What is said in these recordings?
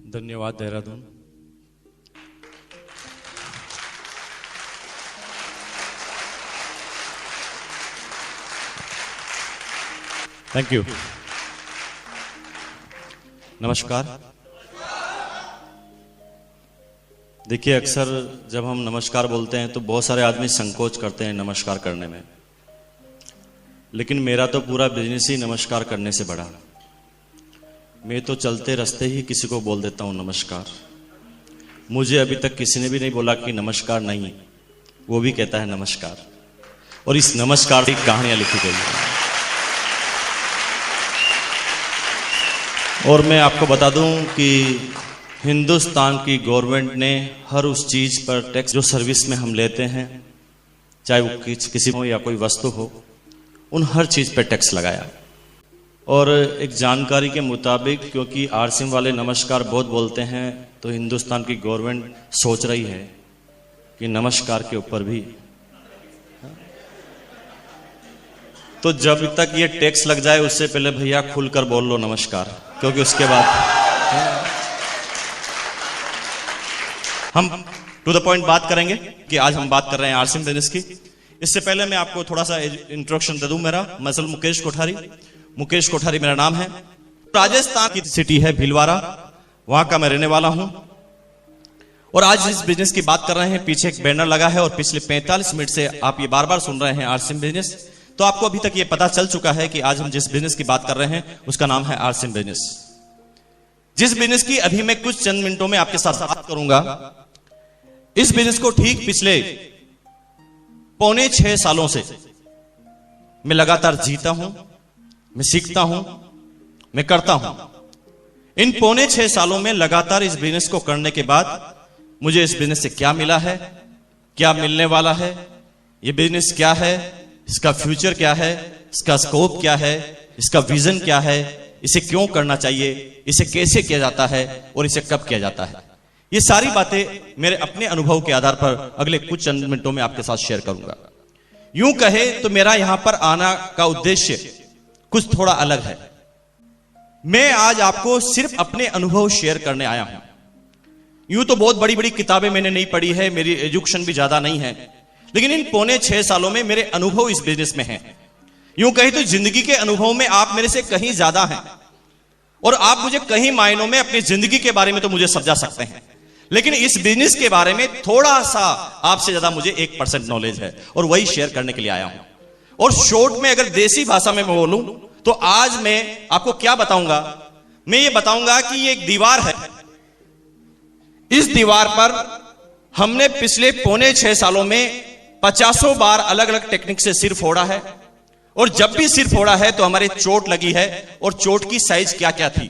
धन्यवाद Dehradun. Thank you. नमस्कार। देखिए, अक्सर जब हम नमस्कार बोलते हैं तो बहुत सारे आदमी संकोच करते हैं नमस्कार करने में, लेकिन मेरा तो पूरा बिजनेस ही नमस्कार करने से बढ़ा। मैं तो चलते रास्ते ही किसी को बोल देता हूं नमस्कार। मुझे अभी तक किसी ने भी नहीं बोला कि नमस्कार नहीं, वो भी कहता है नमस्कार, और इस नमस्कार की कहानियां लिखी गई हैं। और मैं आपको बता दूं कि हिंदुस्तान की गवर्नमेंट ने हर उस चीज पर टैक्स जो सर्विस में हम लेते हैं, चाहे वो किसी हो या कोई वस्तु हो, उन हर चीज पर टैक्स लगाया। और एक जानकारी के मुताबिक, क्योंकि आरसीएम वाले नमस्कार बहुत बोलते हैं, तो हिंदुस्तान की गवर्नमेंट सोच रही है कि नमस्कार के ऊपर भी, तो जब तक ये टैक्स लग जाए उससे पहले भैया खुलकर बोल लो नमस्कार, क्योंकि उसके बाद हम टू द पॉइंट बात करेंगे कि आज हम बात कर रहे हैं आरसीएम बिजनेस की। इससे पहले मैं आपको थोड़ा सा इंट्रोडक्शन दे दूं। मेरा मसल मुकेश कोठारी मेरा नाम है। राजस्थान की सिटी है भीलवाड़ा, वहां का मैं रहने वाला हूं। और आज इस बिजनेस की बात कर रहे हैं। पीछे एक बैनर लगा है और पिछले 45 मिनट से आप ये बार बार सुन रहे हैं आरसीएम बिजनेस। तो आपको अभी तक ये पता चल चुका है कि आज हम जिस बिजनेस की बात कर रहे हैं उसका नाम है आरसीएम बिजनेस। जिस बिजनेस की अभी मैं कुछ चंद मिनटों में आपके साथ बात करूंगा, इस बिजनेस को ठीक पिछले 5.25 सालों से मैं लगातार जीता हूं, मैं सीखता हूं, मैं करता हूं। इन 5.25 सालों में लगातार इस बिजनेस को करने के बाद मुझे इस बिजनेस से क्या मिला है, क्या मिलने वाला है, यह बिजनेस क्या है, इसका फ्यूचर क्या है, इसका स्कोप क्या है, इसका विजन क्या है, इसे क्यों करना चाहिए, इसे कैसे किया जाता है और इसे कब किया जाता है, ये सारी बातें मेरे अपने अनुभव के आधार पर अगले कुछ चंद मिनटों में आपके साथ शेयर करूंगा। यूं कहे तो मेरा यहां पर आना का उद्देश्य कुछ थोड़ा अलग है। मैं आज आपको सिर्फ अपने अनुभव शेयर करने आया हूं। यूं तो बहुत बड़ी बड़ी किताबें मैंने नहीं पढ़ी है, मेरी एजुकेशन भी ज्यादा नहीं है, लेकिन इन 5.25 सालों में मेरे अनुभव इस बिजनेस में हैं। यूं कहे तो जिंदगी के अनुभव में आप मेरे से कहीं ज्यादा हैं, और आप मुझे कहीं मायनों में अपनी जिंदगी के बारे में तो मुझे समझा सकते हैं, लेकिन इस बिजनेस के बारे में थोड़ा सा आपसे ज्यादा मुझे 1% नॉलेज है, और वही शेयर करने के लिए आया हूं। और शॉर्ट में अगर देसी भाषा में मैं बोलूं तो आज मैं आपको क्या बताऊंगा, मैं ये बताऊंगा कि ये एक दीवार है। इस दीवार पर हमने पिछले 5.25 सालों में 50 बार अलग अलग टेक्निक से सिर फोड़ा है, और जब भी सिर फोड़ा है तो हमारे चोट लगी है, और चोट की साइज क्या क्या थी।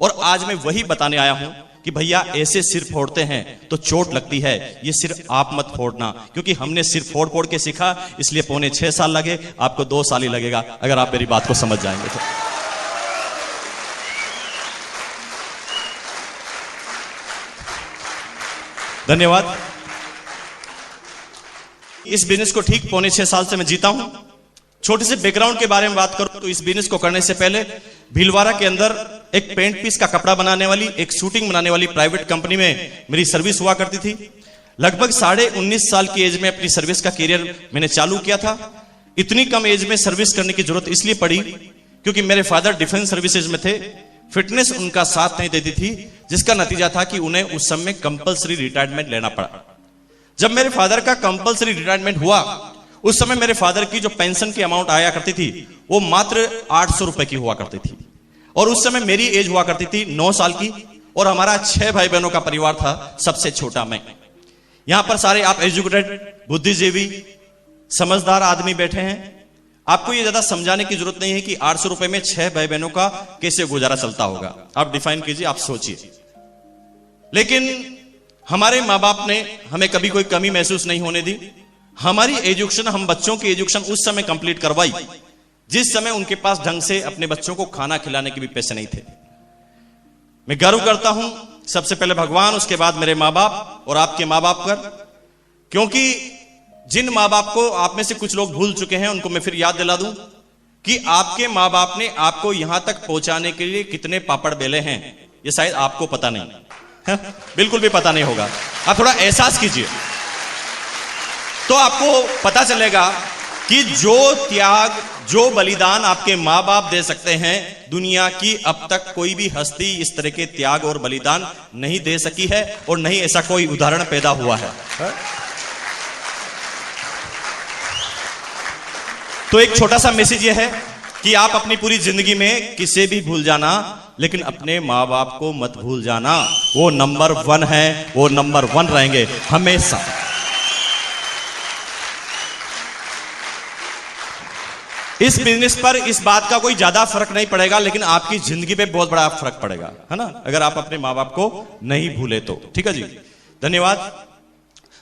और आज मैं वही बताने आया हूं कि भैया ऐसे सिर फोड़ते हैं तो चोट लगती है, ये सिर्फ आप मत फोड़ना, क्योंकि हमने सिर फोड़ फोड़ के सीखा, इसलिए 5.25 साल लगे, आपको 2 साल ही लगेगा अगर आप मेरी बात को समझ जाएंगे तो। धन्यवाद। इस बिजनेस को ठीक 5.25 साल से मैं जीता हूं। छोटे से बैकग्राउंड के बारे में बात करूं तो इस बिजनेस को करने से पहले भीलवाड़ा के अंदर एक पेंट पीस का कपड़ा बनाने वाली, एक शूटिंग बनाने वाली प्राइवेट कंपनी में मेरी सर्विस हुआ करती थी। लगभग 19.5 साल की एज में अपनी सर्विस का कैरियर मैंने चालू किया था। इतनी कम एज में सर्विस करने की जरूरत इसलिए पड़ी क्योंकि मेरे फादर डिफेंस सर्विसेज में थे। फिटनेस उनका साथ नहीं देती थी, जिसका नतीजा था कि उन्हें उस समय कंपल्सरी रिटायरमेंट लेना पड़ा। जब मेरे फादर का कंपल्सरी रिटायरमेंट हुआ, उस समय मेरे फादर की जो पेंशन की अमाउंट आया करती थी वो मात्र 800 रुपए की हुआ करती थी, और उस समय मेरी एज हुआ करती थी 9 साल की, और हमारा 6 भाई बहनों का परिवार था, सबसे छोटा मैं। यहां पर सारे आप एजुकेटेड, बुद्धिजीवी, समझदार आदमी बैठे हैं। आपको ये ज्यादा समझाने की जरूरत नहीं है कि 800 रुपए में 6 भाई बहनों का कैसे गुजारा चलता होगा। आप डिफाइन कीजिए, आप सोचिए। लेकिन हमारे माँ बाप ने हमें कभी कोई कमी महसूस नहीं होने दी। हमारी एजुकेशन, हम बच्चों की एजुकेशन उस समय कंप्लीट करवाई जिस समय उनके पास ढंग से अपने बच्चों को खाना खिलाने के भी पैसे नहीं थे। मैं गर्व करता हूं सबसे पहले भगवान, उसके बाद मेरे माँ बाप और आपके माँ बाप पर, क्योंकि जिन माँ बाप को आप में से कुछ लोग भूल चुके हैं उनको मैं फिर याद दिला दूं कि आपके माँ बाप ने आपको यहां तक पहुंचाने के लिए कितने पापड़ बेले हैं, ये शायद आपको पता नहीं है, बिल्कुल भी पता नहीं होगा। आप थोड़ा एहसास कीजिए तो आपको पता चलेगा कि जो त्याग, जो बलिदान आपके मां बाप दे सकते हैं, दुनिया की अब तक कोई भी हस्ती इस तरह के त्याग और बलिदान नहीं दे सकी है और नहीं ऐसा कोई उदाहरण पैदा हुआ है। तो एक छोटा सा मैसेज यह है कि आप अपनी पूरी जिंदगी में किसे भी भूल जाना, लेकिन अपने मां बाप को मत भूल जाना। वो नंबर 1 है, वो नंबर 1 रहेंगे हमेशा। इस बिजनेस पर इस बात का कोई ज्यादा फर्क नहीं पड़ेगा, लेकिन आपकी जिंदगी पे बहुत बड़ा फर्क पड़ेगा, है ना, अगर आप अपने मां बाप को नहीं भूले तो। ठीक है जी, धन्यवाद।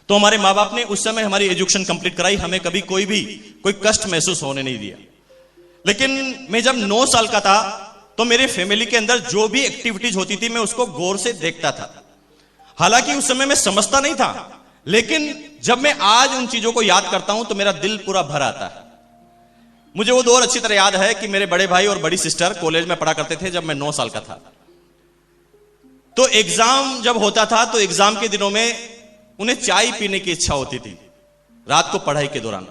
तो हमारे मां बाप ने उस समय हमारी एजुकेशन कंप्लीट कराई, हमें कभी कोई कष्ट महसूस होने नहीं दिया। लेकिन मैं जब 9 साल का था तो मेरे फैमिली के अंदर जो भी एक्टिविटीज होती थी मैं उसको गौर से देखता था। हालांकि उस समय मैं समझता नहीं था, लेकिन जब मैं आज उन चीजों को याद करता हूं तो मेरा दिल पूरा भर आता है। मुझे वो दौर अच्छी तरह याद है कि मेरे बड़े भाई और बड़ी सिस्टर कॉलेज में पढ़ा करते थे जब मैं 9 साल का था। तो एग्जाम जब होता था तो एग्जाम के दिनों में उन्हें चाय पीने की इच्छा होती थी रात को पढ़ाई के दौरान।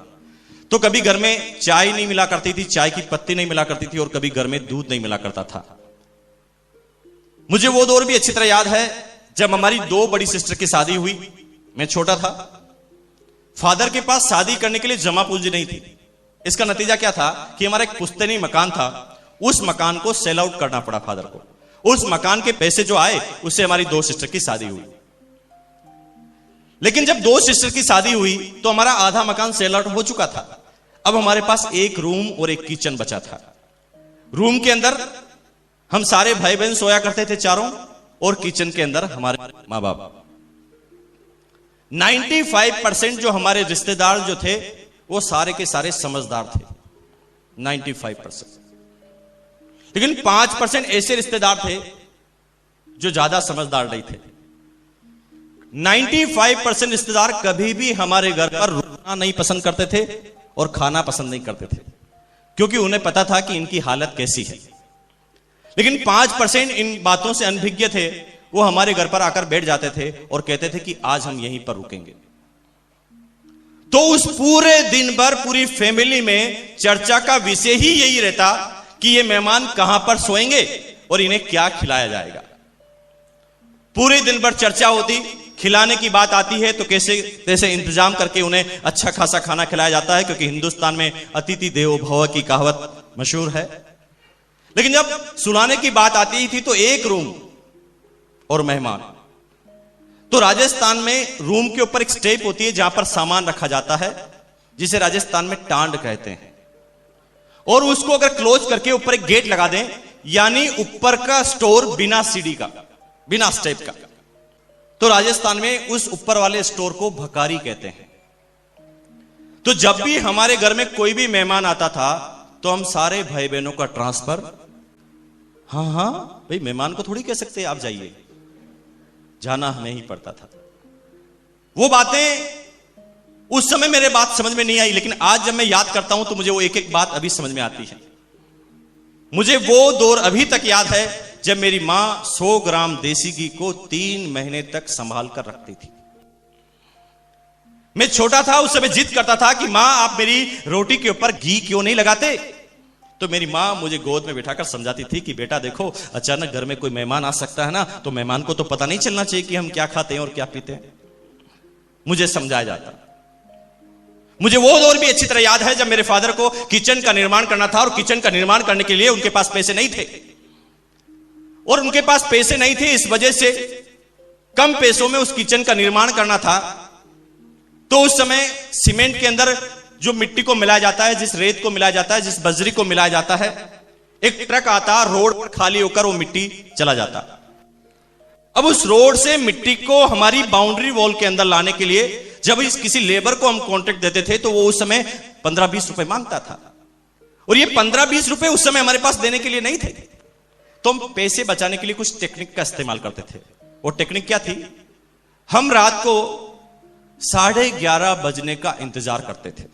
तो कभी घर में चाय नहीं मिला करती थी, चाय की पत्ती नहीं मिला करती थी, और कभी घर में दूध नहीं मिला करता था। मुझे वो दौर भी अच्छी तरह याद है जब हमारी 2 बड़ी सिस्टर की शादी हुई। मैं छोटा था, फादर के पास शादी करने के लिए जमा पूंजी नहीं थी। इसका नतीजा क्या था कि हमारा एक पुश्तैनी मकान था, उस मकान को सेल आउट करना पड़ा फादर को। उस मकान के पैसे जो आए उससे हमारी 2 सिस्टर की शादी हुई। लेकिन जब 2 सिस्टर की शादी हुई तो हमारा आधा मकान सेल आउट हो चुका था। अब हमारे पास एक रूम और एक किचन बचा था। रूम के अंदर हम सारे भाई बहन सोया करते थे चारों, और किचन के अंदर हमारे मां बाप। 95% जो हमारे रिश्तेदार जो थे वो सारे के सारे समझदार थे, 95%। लेकिन 5% ऐसे रिश्तेदार थे जो ज्यादा समझदार नहीं थे। 95% रिश्तेदार कभी भी हमारे घर पर रुकना नहीं पसंद करते थे और खाना पसंद नहीं करते थे, क्योंकि उन्हें पता था कि इनकी हालत कैसी है। लेकिन 5% इन बातों से अनभिज्ञ थे, वो हमारे घर पर आकर बैठ जाते थे और कहते थे कि आज हम यहीं पर रुकेंगे। तो उस पूरे दिन भर पूरी फैमिली में चर्चा का विषय ही यही रहता कि ये मेहमान कहां पर सोएंगे और इन्हें क्या खिलाया जाएगा। पूरे दिन भर चर्चा होती, खिलाने की बात आती है तो कैसे इंतजाम करके उन्हें अच्छा खासा खाना खिलाया जाता है, क्योंकि हिंदुस्तान में अतिथि देवो भव की कहावत मशहूर है। लेकिन जब सुलाने की बात आती थी तो एक रूम और मेहमान। तो राजस्थान में रूम के ऊपर एक स्टेप होती है जहां पर सामान रखा जाता है, जिसे राजस्थान में टांड कहते हैं, और उसको अगर क्लोज करके ऊपर एक गेट लगा दें, यानी ऊपर का स्टोर बिना सीढ़ी का, बिना स्टेप का, तो राजस्थान में उस ऊपर वाले स्टोर को भकारी कहते हैं। तो जब भी हमारे घर में कोई भी मेहमान आता था तो हम सारे भाई बहनों का ट्रांसफर, हाँ भाई मेहमान को थोड़ी कह सकते आप जाइए, जाना हमें ही पड़ता था। वो बातें उस समय मेरे बात समझ में नहीं आई, लेकिन आज जब मैं याद करता हूं तो मुझे वो एक एक बात अभी समझ में आती है। मुझे वो दौर अभी तक याद है जब मेरी मां 100 ग्राम देसी घी को 3 महीने तक संभाल कर रखती थी। मैं छोटा था, उस समय जिद करता था कि मां आप मेरी रोटी के ऊपर घी क्यों नहीं लगाते। तो मेरी मां मुझे गोद में बिठाकर समझाती थी कि बेटा देखो, अचानक घर में कोई मेहमान आ सकता है ना, तो मेहमान को तो पता नहीं चलना चाहिए कि हम क्या खाते हैं और क्या पीते हैं। मुझे समझाया जाता। मुझे वो दौर भी अच्छी तरह याद है जब मेरे फादर को किचन का निर्माण करना था, और किचन का निर्माण करने के लिए उनके पास पैसे नहीं थे, और उनके पास पैसे नहीं थे इस वजह से कम पैसों में उस किचन का निर्माण करना था। तो उस समय सीमेंट के अंदर जो मिट्टी को मिलाया जाता है, जिस रेत को मिलाया जाता है, जिस बजरी को मिलाया जाता है, एक ट्रक आता, रोड पर खाली होकर वो मिट्टी चला जाता। अब उस रोड से मिट्टी को हमारी बाउंड्री वॉल के अंदर लाने के लिए जब किसी लेबर को हम कॉन्ट्रैक्ट देते थे तो वो उस समय 15-20 रुपए मांगता था, और ये 15-20 रुपए उस समय हमारे पास देने के लिए नहीं थे। तो हम पैसे बचाने के लिए कुछ टेक्निक का इस्तेमाल करते थे। वो टेक्निक क्या थी? हम रात को 11:30 बजने का इंतजार करते थे।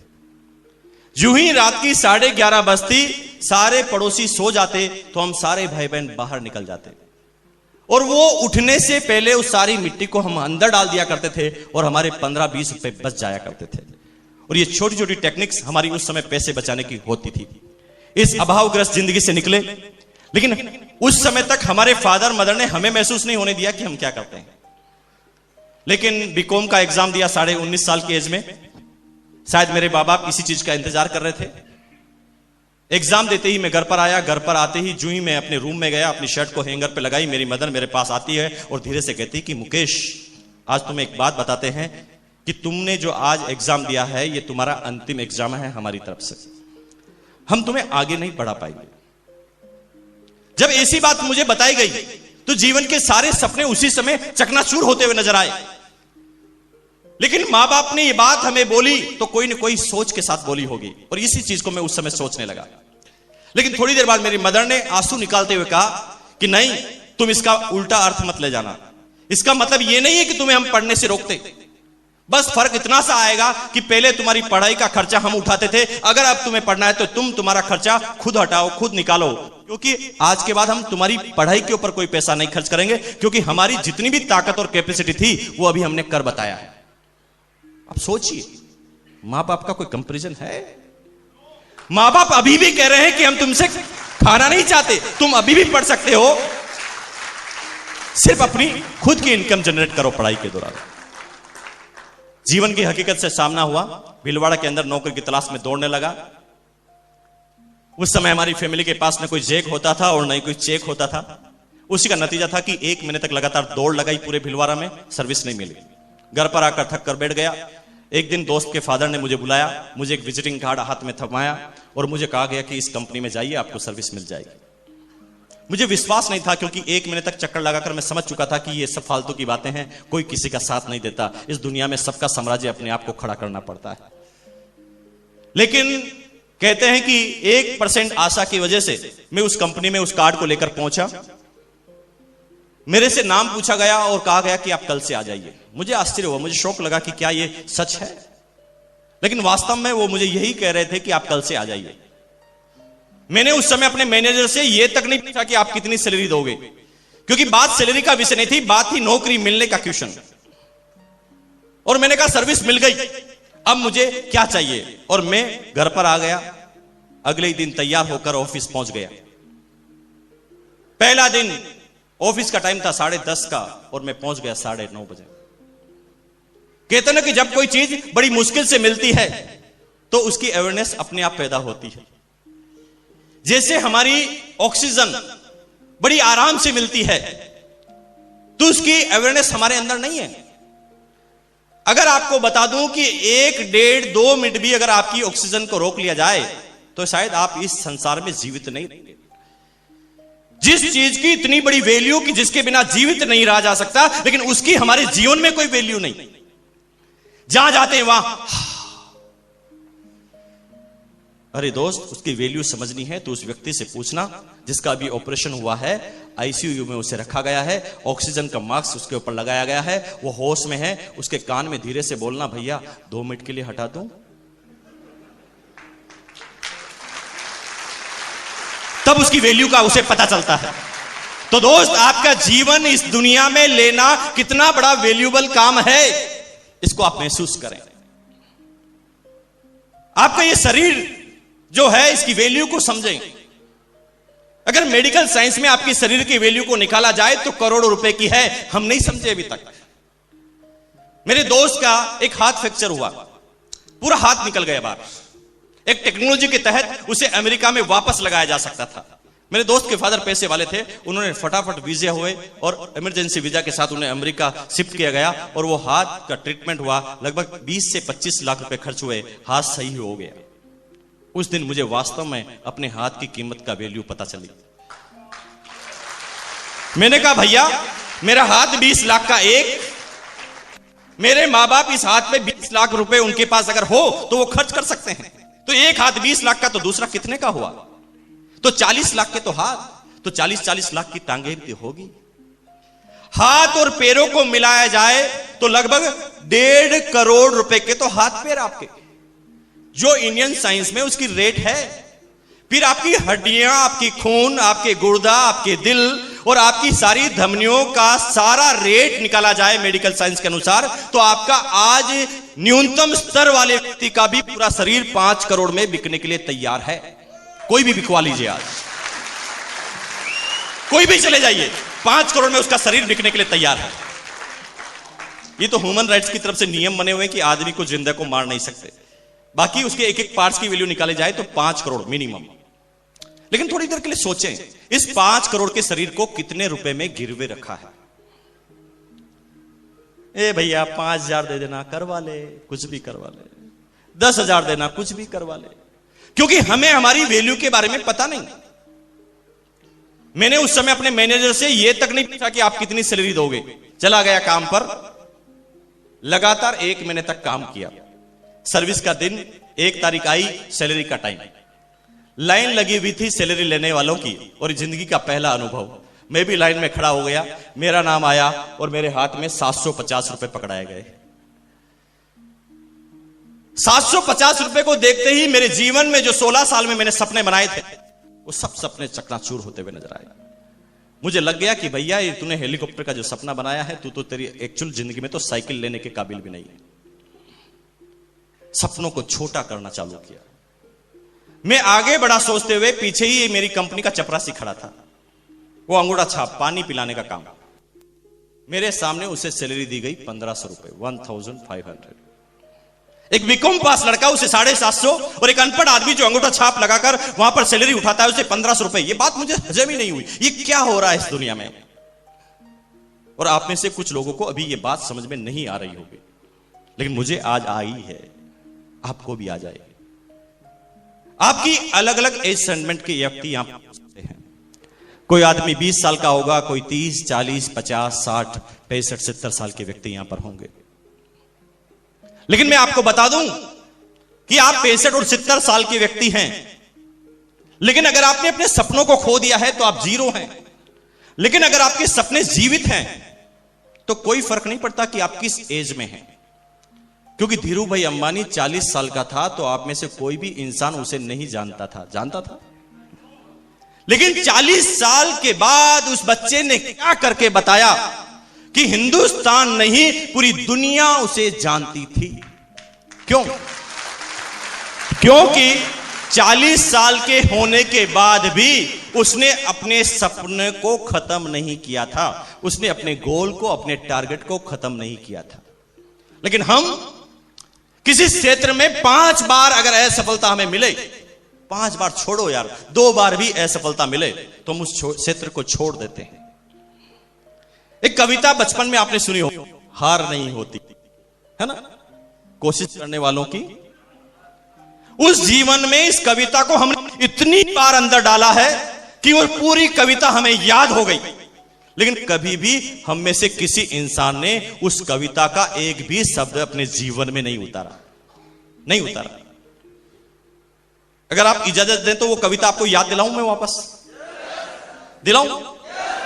यूं ही रात की 11:30 बजती, सारे पड़ोसी सो जाते तो हम सारे भाई बहन बाहर निकल जाते, और वो उठने से पहले उस सारी मिट्टी को हम अंदर डाल दिया करते थे और हमारे 15-20 रुपए बच जाया करते थे। और ये छोटी छोटी टेक्निक्स हमारी उस समय पैसे बचाने की होती थी। इस अभावग्रस्त जिंदगी से निकले, लेकिन उस समय तक हमारे फादर मदर ने हमें महसूस नहीं होने दिया कि हम क्या करते हैं। लेकिन बीकॉम का एग्जाम दिया 19.5 साल की एज में। शायद मेरे बाप बाप इसी चीज का इंतजार कर रहे थे। एग्जाम देते ही मैं घर पर आया। घर पर आते ही जो ही मैं अपने रूम में गया, अपनी शर्ट को हैंगर पे लगाई, मेरी मदर मेरे पास आती है और धीरे से कहती कि मुकेश, आज तुम्हें एक बात बताते हैं कि तुमने जो आज एग्जाम दिया है ये तुम्हारा अंतिम एग्जाम है हमारी तरफ से, हम तुम्हें आगे नहीं बढ़ा पाएंगे। जब ऐसी बात मुझे बताई गई तो जीवन के सारे सपने उसी समय चकनाचूर होते हुए नजर आए। लेकिन मां बाप ने ये बात हमें बोली तो कोई ना कोई सोच के साथ बोली होगी, और इसी चीज को मैं उस समय सोचने लगा। लेकिन थोड़ी देर बाद मेरी मदर ने आंसू निकालते हुए कहा कि नहीं, तुम इसका उल्टा अर्थ मत ले जाना। इसका मतलब ये नहीं है कि तुम्हें हम पढ़ने से रोकते, बस फर्क इतना सा आएगा कि पहले तुम्हारी पढ़ाई का खर्चा हम उठाते थे, अगर अब तुम्हें पढ़ना है तो तुम तुम्हारा खर्चा खुद हटाओ, खुद निकालो, क्योंकि आज के बाद हम तुम्हारी पढ़ाई के ऊपर कोई पैसा नहीं खर्च करेंगे, क्योंकि हमारी जितनी भी ताकत और कैपेसिटी थी वो अभी हमने कर बताया है। अब सोचिए, मां बाप का कोई कंपैरिजन है? मां बाप अभी भी कह रहे हैं कि हम तुमसे खाना नहीं चाहते, तुम अभी भी पढ़ सकते हो, सिर्फ अपनी खुद की इनकम जनरेट करो पढ़ाई के दौरान। जीवन की हकीकत से सामना हुआ। भीलवाड़ा के अंदर नौकरी की तलाश में दौड़ने लगा। उस समय हमारी फैमिली के पास न कोई जैक होता था और न ही कोई चेक होता था। उसी का नतीजा था कि 1 महीने तक लगातार दौड़ लगाई पूरे भीलवाड़ा में, सर्विस नहीं मिली। घर पर आकर थक कर बैठ गया। एक दिन दोस्त के फादर ने मुझे बुलाया, मुझे एक विजिटिंग कार्ड हाथ में थमाया और मुझे कहा गया कि इस कंपनी में जाइए, आपको सर्विस मिल जाएगी। मुझे विश्वास नहीं था, क्योंकि 1 महीने तक चक्कर लगाकर मैं समझ चुका था कि ये सब फालतू की बातें हैं, कोई किसी का साथ नहीं देता। इस दुनिया में सबका साम्राज्य अपने आप को खड़ा करना पड़ता है। लेकिन कहते हैं कि 1% आशा की वजह से मैं उस कंपनी में उस कार्ड को लेकर पहुंचा। मेरे से नाम पूछा गया और कहा गया कि आप कल से आ जाइए। मुझे आश्चर्य हुआ, मुझे शौक लगा कि क्या ये सच है, लेकिन वास्तव में वो मुझे यही कह रहे थे कि आप कल से आ जाइए। मैंने उस समय अपने मैनेजर से यह तक नहीं पूछा कि आप कितनी सैलरी दोगे, क्योंकि बात सैलरी का विषय नहीं थी, बात थी नौकरी मिलने का क्वेश्चन। और मैंने कहा सर्विस मिल गई, अब मुझे क्या चाहिए, और मैं घर पर आ गया। अगले ही दिन तैयार होकर ऑफिस पहुंच गया। पहला दिन ऑफिस का टाइम था 10:30 का और मैं पहुंच गया 9:30 बजे। कहते ना कि जब कोई चीज बड़ी मुश्किल से मिलती है तो उसकी अवेयरनेस अपने आप पैदा होती है। जैसे हमारी ऑक्सीजन बड़ी आराम से मिलती है तो उसकी अवेयरनेस हमारे अंदर नहीं है। अगर आपको बता दूं कि 1, 1.5, 2 मिनट भी अगर आपकी ऑक्सीजन को रोक लिया जाए तो शायद आप इस संसार में जीवित नहीं रहेंगे। जिस चीज की इतनी बड़ी वैल्यू कि जिसके बिना जीवित नहीं रहा जा सकता, लेकिन उसकी हमारे जीवन में कोई वैल्यू नहीं। जहां जाते हैं वहां, अरे दोस्त, उसकी वैल्यू समझनी है तो उस व्यक्ति से पूछना जिसका अभी ऑपरेशन हुआ है, आईसीयू में उसे रखा गया है, ऑक्सीजन का मास्क उसके ऊपर लगाया गया है, वो होश में है। उसके कान में धीरे से बोलना, भैया 2 मिनट के लिए हटा दूं, तब उसकी वैल्यू का उसे पता चलता है। तो दोस्त, आपका जीवन इस दुनिया में लेना कितना बड़ा वैल्यूबल काम है, इसको आप महसूस करें। आपका ये शरीर जो है, इसकी वैल्यू को समझें। अगर मेडिकल साइंस में आपकी शरीर की वैल्यू को निकाला जाए तो करोड़ों रुपए की है, हम नहीं समझे अभी तक। मेरे दोस्त का एक हाथ फ्रैक्चर हुआ, पूरा हाथ निकल गया बाहर। एक टेक्नोलॉजी के तहत उसे अमेरिका में वापस लगाया जा सकता था। मेरे दोस्त के फादर पैसे वाले थे, उन्होंने फटाफट वीजा हुए और इमरजेंसी वीजा के साथ उन्हें अमेरिका शिफ्ट किया गया और वो हाथ का ट्रीटमेंट हुआ। लगभग 20 से 25 लाख रुपए खर्च हुए, हाथ सही हो गया। उस दिन मुझे वास्तव में अपने हाथ की कीमत का वैल्यू पता चली। मैंने कहा, भैया मेरा हाथ 20 लाख का एक, मेरे माँ बाप इस हाथ में 20 लाख रुपए उनके पास अगर हो तो वो खर्च कर सकते हैं, तो एक हाथ 20 लाख का तो दूसरा कितने का हुआ? तो 40 लाख के तो हाथ, तो 40-40 लाख की टांगे भी होगी। हाथ और पैरों को मिलाया जाए तो लगभग 1.5 करोड़ रुपए के तो हाथ पैर आपके, जो इंडियन साइंस में उसकी रेट है। फिर आपकी हड्डियां, आपकी खून, आपके गुर्दा, आपके दिल और आपकी सारी धमनियों का सारा रेट निकाला जाए मेडिकल साइंस के अनुसार, तो आपका आज न्यूनतम स्तर वाले व्यक्ति का भी पूरा शरीर 5 करोड़ में बिकने के लिए तैयार है। कोई भी बिकवा लीजिए, आज कोई भी चले जाइए, 5 करोड़ में उसका शरीर बिकने के लिए तैयार है। ये तो ह्यूमन राइट्स की तरफ से नियम बने हुए हैं कि आदमी को जिंदा को मार नहीं सकते, बाकी उसके एक एक पार्ट्स की वैल्यू निकाले जाए तो 5 करोड़ मिनिमम। लेकिन थोड़ी देर के लिए सोचें, इस 5 करोड़ के शरीर को कितने रुपए में गिरवे रखा है? ए भैया 5,000 दे देना, करवा ले, कुछ भी करवा ले, 10,000 देना, कुछ भी करवा ले, क्योंकि हमें हमारी वैल्यू के बारे में पता नहीं। मैंने उस समय अपने मैनेजर से यह तक नहीं पूछा कि आप कितनी सैलरी दोगे, चला गया काम पर, लगातार 1 महीने तक काम किया। सर्विस का दिन, 1 तारीख आई, सैलरी का टाइम, लाइन लगी हुई थी सैलरी लेने वालों की, और जिंदगी का पहला अनुभव, मैं भी लाइन में खड़ा हो गया, मेरा नाम आया और मेरे हाथ में 750 रुपए पकड़ाए गए। 750 रुपए को देखते ही मेरे जीवन में जो 16 साल में मैंने सपने बनाए थे, वो सब सपने चकनाचूर होते हुए नजर आए। मुझे लग गया कि भैया ये तूने हेलीकॉप्टर का जो सपना बनाया है, तू तो तेरी एक्चुअल जिंदगी में तो साइकिल लेने के काबिल भी नहीं है। सपनों को छोटा करना चालू किया। मैं आगे बढ़ा सोचते हुए, पीछे ही मेरी कंपनी का चपरासी खड़ा था, वो अंगूठा छाप पानी पिलाने का काम। मेरे सामने उसे सैलरी दी गई 1500 रुपए, 1500। एक बीकॉम पास लड़का उसे 750, और एक अनपढ़ आदमी जो अंगूठा छाप लगाकर वहां पर सैलरी उठाता है उसे 1500 रुपए। ये बात मुझे हजम ही नहीं हुई, ये क्या हो रहा है इस दुनिया में? और आप में से कुछ लोगों को अभी ये बात समझ में नहीं आ रही होगी, लेकिन मुझे आज आई है, आपको भी आ जाएगी। आपकी अलग अलग एज सेगमेंट के व्यक्ति यहां पर सकते हैं। कोई आदमी 20 साल का होगा, कोई 30, 40, 50, 60, 65, 70 साल के व्यक्ति यहां पर होंगे। लेकिन मैं आपको बता दूं कि आप 65 और 70 साल के व्यक्ति हैं, लेकिन अगर आपने अपने सपनों को खो दिया है तो आप जीरो हैं। लेकिन अगर आपके सपने जीवित हैं तो कोई फर्क नहीं पड़ता कि आप किस एज में हैं, क्योंकि धीरू भाई अंबानी 40 साल का था तो आप में से कोई भी इंसान उसे नहीं जानता था, जानता था। लेकिन 40 साल के बाद उस बच्चे ने क्या करके बताया कि हिंदुस्तान नहीं पूरी दुनिया उसे जानती थी। क्यों? क्योंकि 40 साल के होने के बाद भी उसने अपने सपने को खत्म नहीं किया था, उसने अपने गोल को, अपने टारगेट को खत्म नहीं किया था। लेकिन हम किसी क्षेत्र में 5 बार अगर असफलता हमें मिले, 5 बार छोड़ो यार, 2 बार भी असफलता मिले तो हम उस क्षेत्र को छोड़ देते हैं। एक कविता बचपन में आपने सुनी हो, हार नहीं होती, है ना, कोशिश करने वालों की। उस जीवन में इस कविता को हमने इतनी बार अंदर डाला है कि वो पूरी कविता हमें याद हो गई, लेकिन कभी भी हम में से किसी इंसान ने उस कविता का एक भी शब्द अपने जीवन में नहीं उतारा, नहीं उतारा। अगर आप इजाजत दें तो वो कविता आपको याद दिलाऊं, मैं वापस दिलाऊं,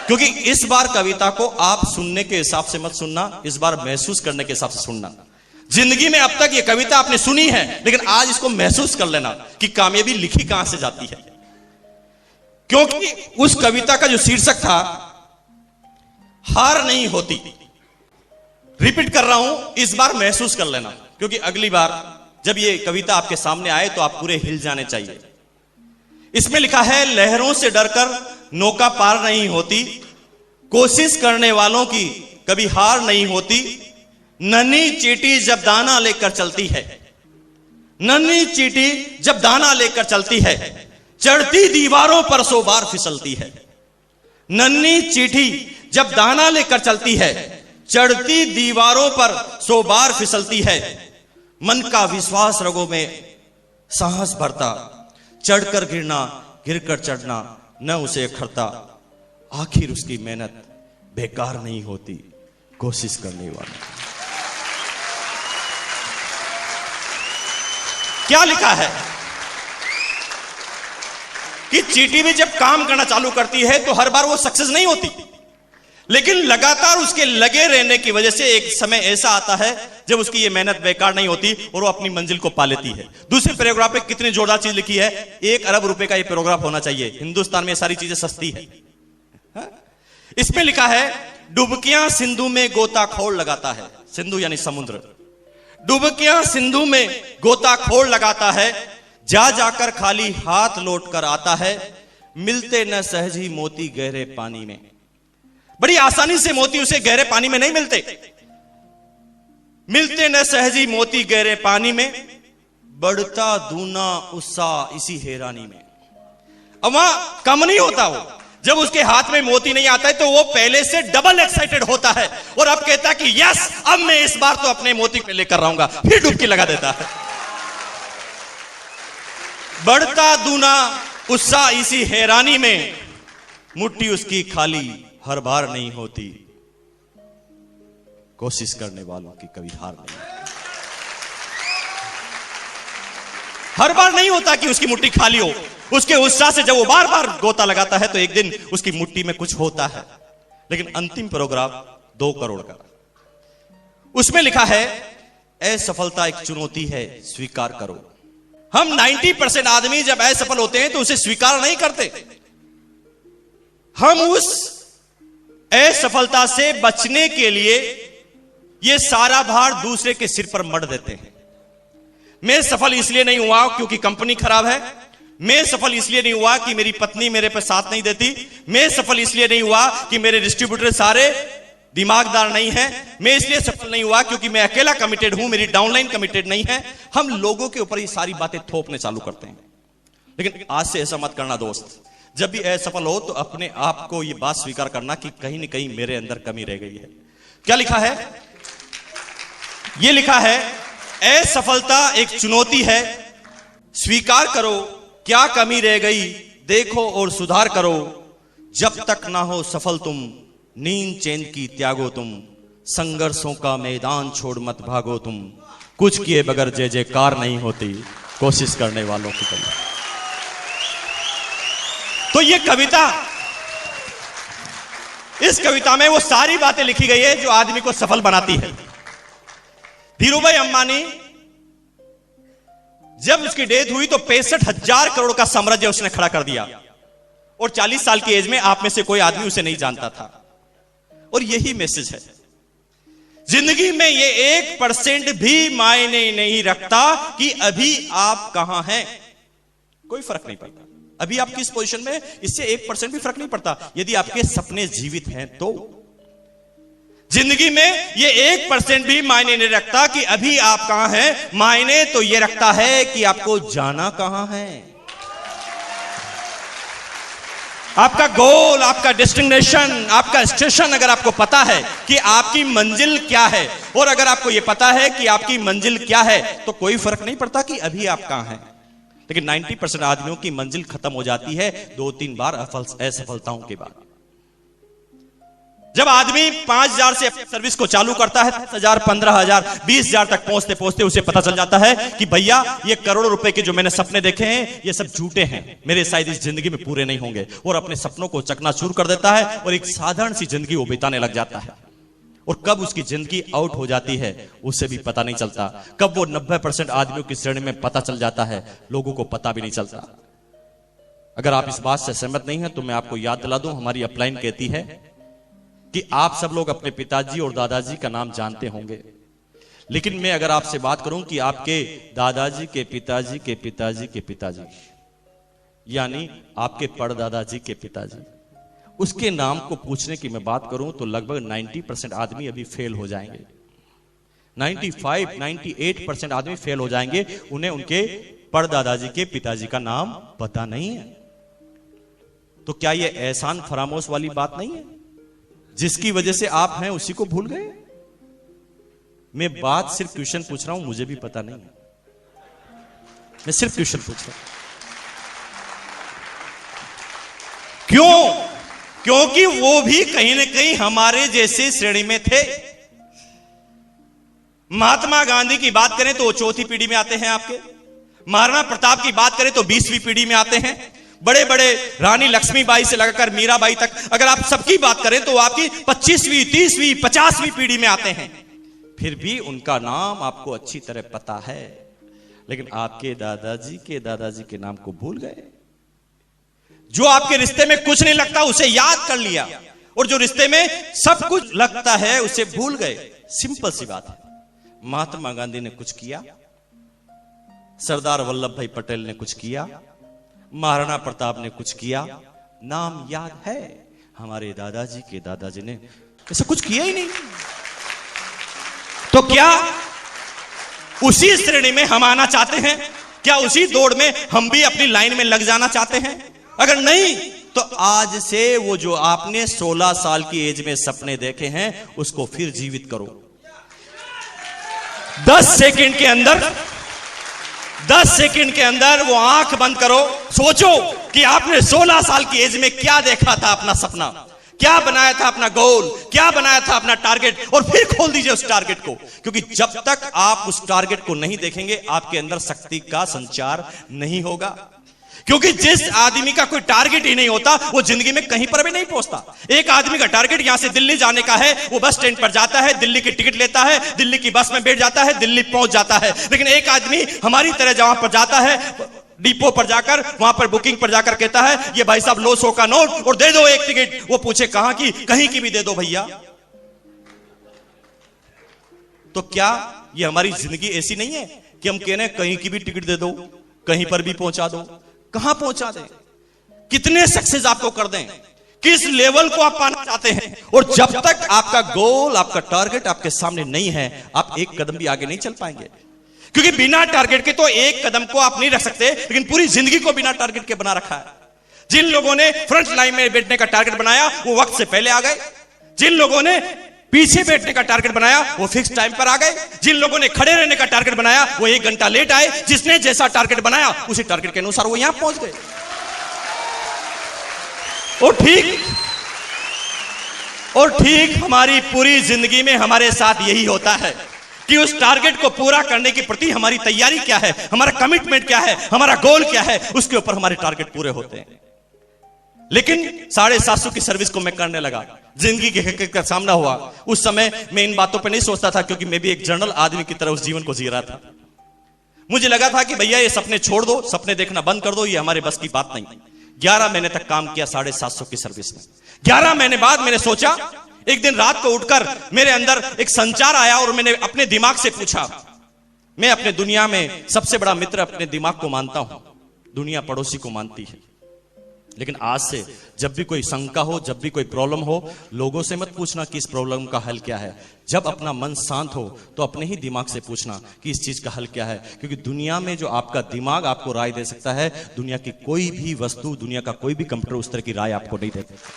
क्योंकि इस बार कविता को आप सुनने के हिसाब से मत सुनना, इस बार महसूस करने के हिसाब से सुनना। जिंदगी में अब तक ये कविता आपने सुनी है, लेकिन आज इसको महसूस कर लेना कि कामयाबी लिखी कहां से जाती है। क्योंकि उस कविता का जो शीर्षक था, हार नहीं होती। रिपीट कर रहा हूं, इस बार महसूस कर लेना, क्योंकि अगली बार जब ये कविता आपके सामने आए तो आप पूरे हिल जाने चाहिए। इसमें लिखा है, लहरों से डरकर नौका पार नहीं होती, कोशिश करने वालों की कभी हार नहीं होती। नन्ही चींटी जब दाना लेकर चलती है, नन्ही चींटी जब दाना लेकर चलती है, चढ़ती दीवारों पर 100 बार फिसलती है। नन्ही चींटी जब दाना लेकर चलती है, चढ़ती दीवारों पर 100 बार फिसलती है। मन का विश्वास रगों में साहस भरता, चढ़कर गिरना, गिरकर चढ़ना न उसे अखरता। आखिर उसकी मेहनत बेकार नहीं होती, कोशिश करने वाला। क्या लिखा है कि चींटी भी जब काम करना चालू करती है तो हर बार वो सक्सेस नहीं होती, लेकिन लगातार उसके लगे रहने की वजह से एक समय ऐसा आता है जब उसकी ये मेहनत बेकार नहीं होती और वो अपनी मंजिल को पा लेती है। दूसरे पैराग्राफ पे कितनी जोरदार चीज लिखी है, 1 अरब रुपए का ये पैराग्राफ होना चाहिए। हिंदुस्तान में सारी चीजें सस्ती है, इसमें लिखा है, डुबकियां सिंधु में गोताखोर लगाता है। सिंधु यानी समुद्र। डुबकियां सिंधु में गोताखोर लगाता है, जा जाकर खाली हाथ लौट कर आता है, मिलते न सहज ही मोती गहरे पानी में। बड़ी आसानी से मोती उसे गहरे पानी में नहीं मिलते। मिलते न सहजी मोती गहरे पानी में, बढ़ता दूना उत्साह इसी हैरानी में। अब वहां कम नहीं होता वो, जब उसके हाथ में मोती नहीं आता है तो वो पहले से डबल एक्साइटेड होता है और अब कहता है कि यस, अब मैं इस बार तो अपने मोती पे लेकर रहूंगा। फिर डुबकी लगा देता है। बढ़ता दूना उत्साह इसी हैरानी में, मुट्ठी उसकी खाली हर बार नहीं होती, कोशिश करने वालों की कभी हार नहीं। हर बार नहीं होता कि उसकी मुट्ठी खाली हो। उसके उत्साह से जब वो बार बार गोता लगाता है तो एक दिन उसकी मुट्ठी में कुछ होता है। लेकिन अंतिम पैराग्राफ 2 करोड़ का, उसमें लिखा है, असफलता एक चुनौती है, स्वीकार करो। हम 90% आदमी जब असफल होते हैं तो उसे स्वीकार नहीं करते। हम उस असफलता से बचने के लिए यह सारा भार दूसरे के सिर पर मढ़ देते हैं। मैं सफल इसलिए नहीं हुआ क्योंकि कंपनी खराब है। मैं सफल इसलिए नहीं हुआ कि मेरी पत्नी मेरे पर साथ नहीं देती। मैं सफल इसलिए नहीं हुआ कि मेरे डिस्ट्रीब्यूटर सारे दिमागदार नहीं है। मैं इसलिए सफल नहीं हुआ क्योंकि मैं अकेला कमिटेड हूं, मेरी डाउनलाइन कमिटेड नहीं है। हम लोगों के ऊपर ये सारी बातें थोपने चालू करते हैं। लेकिन आज से ऐसा मत करना दोस्त। जब भी असफल हो तो अपने आप को यह बात स्वीकार करना कि कहीं न कहीं मेरे अंदर कमी रह गई है। क्या लिखा है? यह लिखा है, असफलता एक चुनौती है, स्वीकार करो क्या कमी रह गई, देखो और सुधार करो। जब तक ना हो सफल तुम, नींद चैन की त्यागो तुम, संघर्षों का मैदान छोड़ मत भागो तुम। कुछ किए बगैर जय जयकार नहीं होती, कोशिश करने वालों की कमी। तो ये कविता, इस कविता में वो सारी बातें लिखी गई है जो आदमी को सफल बनाती है। धीरूभाई अंबानी जब उसकी डेथ हुई तो 65,000 करोड़ का साम्राज्य उसने खड़ा कर दिया और 40 साल की एज में आप में से कोई आदमी उसे नहीं जानता था। और यही मैसेज है, जिंदगी में ये 1% भी मायने नहीं रखता कि अभी आप कहां हैं। कोई फर्क नहीं पड़ता अभी आप किस पोजीशन में, इससे 1% भी फर्क नहीं पड़ता यदि आपके सपने जीवित हैं तो। जिंदगी में ये 1% भी मायने नहीं रखता कि अभी आप कहां हैं। मायने तो ये रखता है कि आपको जाना कहां है। आपका गोल, आपका डेस्टिनेशन, आपका स्टेशन अगर आपको पता है कि आपकी मंजिल क्या है, और अगर आपको यह पता है कि आपकी मंजिल क्या है, तो कोई फर्क नहीं पड़ता कि अभी आप कहां हैं। लेकिन 90% आदमियों की मंजिल खत्म हो जाती है 2-3 बार असफलताओं के बाद। जब आदमी 5,000 से अपनी सर्विस को चालू करता है, 10,000, 15,000, 20,000 तक पहुंचते पहुंचते उसे पता चल जाता है कि भैया ये करोड़ों रुपए के जो मैंने सपने देखे हैं ये सब झूठे हैं, मेरे शायद इस जिंदगी में पूरे नहीं होंगे। और अपने सपनों को चकनाचूर कर देता है और एक साधारण सी जिंदगी वो बिताने लग जाता है। और कब उसकी जिंदगी आउट हो जाती है उसे भी पता नहीं चलता। कब वो 90% आदमियों की श्रेणी में पता चल जाता है, लोगों को पता भी नहीं चलता। अगर आप इस बात से सहमत नहीं है तो मैं आपको याद दिला दूं, हमारी अपलाइन कहती है कि आप सब लोग अपने पिताजी और दादाजी का नाम जानते होंगे, लेकिन मैं अगर आपसे बात करूं कि आपके दादाजी के पिताजी के पिताजी के पिताजी, यानी आपके परदादाजी के पिताजी, उसके नाम को पूछने की मैं बात करूं तो लगभग 90% आदमी अभी फेल हो जाएंगे। 95-98% आदमी फेल हो जाएंगे, उन्हें उनके परदादाजी के पिताजी का नाम पता नहीं है। तो क्या यह एहसान फरामोश वाली बात नहीं है? जिसकी वजह से आप हैं उसी को भूल गए। मैं बात सिर्फ क्वेश्चन पूछ रहा हूं, मुझे भी पता नहीं है, मैं सिर्फ क्वेश्चन पूछ रहा हूं। क्यों? क्योंकि वो भी कहीं ना कहीं हमारे जैसे श्रेणी में थे। महात्मा गांधी की बात करें तो वो 4थी पीढ़ी में आते हैं आपके। महाराणा प्रताप की बात करें तो 20वीं पीढ़ी में आते हैं। बड़े बड़े रानी लक्ष्मीबाई से लगाकर मीराबाई तक अगर आप सबकी बात करें तो आपकी 25वीं, 30वीं, 50वीं पीढ़ी में आते हैं। फिर भी उनका नाम आपको अच्छी तरह पता है, लेकिन आपके दादाजी के नाम को भूल गए। जो आपके रिश्ते में कुछ नहीं लगता उसे याद कर लिया, और जो रिश्ते में सब कुछ लगता है उसे भूल गए। सिंपल सी बात है। महात्मा गांधी ने कुछ किया, सरदार वल्लभ भाई पटेल ने कुछ किया, महाराणा प्रताप ने कुछ किया, नाम याद है। हमारे दादाजी के दादाजी ने ऐसा कुछ किया ही नहीं। तो क्या उसी श्रेणी में हम आना चाहते हैं? क्या उसी दौड़ में हम भी अपनी लाइन में लग जाना चाहते हैं? अगर नहीं तो आज से वो जो आपने 16 साल की एज में सपने देखे हैं उसको फिर जीवित करो। 10 सेकंड के अंदर वो आंख बंद करो, सोचो कि आपने 16 साल की एज में क्या देखा था, अपना सपना क्या बनाया था, अपना गोल क्या बनाया था, अपना टारगेट, और फिर खोल दीजिए उस टारगेट को। क्योंकि जब तक आप उस टारगेट को नहीं देखेंगे आपके अंदर शक्ति का संचार नहीं होगा। क्योंकि जिस आदमी का कोई टारगेट ही नहीं होता वो जिंदगी में कहीं पर भी नहीं पहुंचता। एक आदमी का टारगेट यहां से दिल्ली जाने का है, वो बस स्टैंड पर जाता है, दिल्ली की टिकट लेता है, दिल्ली की बस में बैठ जाता है, दिल्ली पहुंच जाता है। लेकिन एक आदमी हमारी तरह जहां पर जाता है, डिपो पर जाकर वहां पर बुकिंग पर जाकर कहता है ये भाई साहब लो 100 का नोट और दे दो एक टिकट। वो पूछे कहां की? कहीं की भी दे दो भैया। तो क्या ये हमारी जिंदगी ऐसी नहीं है कि हम कह रहे हैं कहीं की भी टिकट दे दो, कहीं पर भी पहुंचा दो? कहां पहुंचा दें? कितने सक्सेस आपको कर दें? किस लेवल को आप पाना चाहते हैं? और जब तक आपका गोल, आपका टारगेट आपके सामने नहीं है, आप एक कदम भी आगे नहीं चल पाएंगे। क्योंकि बिना टारगेट के तो एक कदम को आप नहीं रख सकते, लेकिन पूरी जिंदगी को बिना टारगेट के बना रखा है। जिन लोगों ने फ्रंट लाइन में बैठने का टारगेट बनाया वो वक्त से पहले आ गए। जिन लोगों ने पीछे बैठने का टारगेट बनाया वो फिक्स टाइम पर आ गए। जिन लोगों ने खड़े रहने का टारगेट बनाया वो 1 घंटा लेट आए। जिसने जैसा टारगेट बनाया उसी टारगेट के अनुसार वो यहां पहुंच गए। और ठीक हमारी पूरी जिंदगी में हमारे साथ यही होता है कि उस टारगेट को पूरा करने के प्रति हमारी तैयारी क्या है, हमारा कमिटमेंट क्या है, हमारा गोल क्या है, उसके ऊपर हमारे टारगेट पूरे होते हैं। लेकिन 750 की सर्विस को मैं करने लगा, जिंदगी की हकीकत का सामना हुआ। उस समय मैं इन बातों पे नहीं सोचता था, क्योंकि मैं भी एक जनरल आदमी की तरह उस जीवन को जी रहा था। मुझे लगा था कि भैया ये सपने छोड़ दो, सपने देखना बंद कर दो, ये हमारे बस की बात नहीं। 11 महीने तक काम किया 750 की सर्विस में। 11 महीने बाद मैंने सोचा, एक दिन रात को उठकर मेरे अंदर एक संचार आया और मैंने अपने दिमाग से पूछा। मैं अपने दुनिया में सबसे बड़ा मित्र अपने दिमाग को मानता हूं, दुनिया पड़ोसी को मानती है। लेकिन आज से जब भी कोई शंका हो, जब भी कोई प्रॉब्लम हो, लोगों से मत पूछना कि इस प्रॉब्लम का हल क्या है। जब अपना मन शांत हो तो अपने ही दिमाग से पूछना कि इस चीज का हल क्या है। क्योंकि दुनिया में जो आपका दिमाग आपको राय दे सकता है, दुनिया की कोई भी वस्तु, दुनिया का कोई भी कंप्यूटर उस तरह की राय आपको नहीं दे सकता।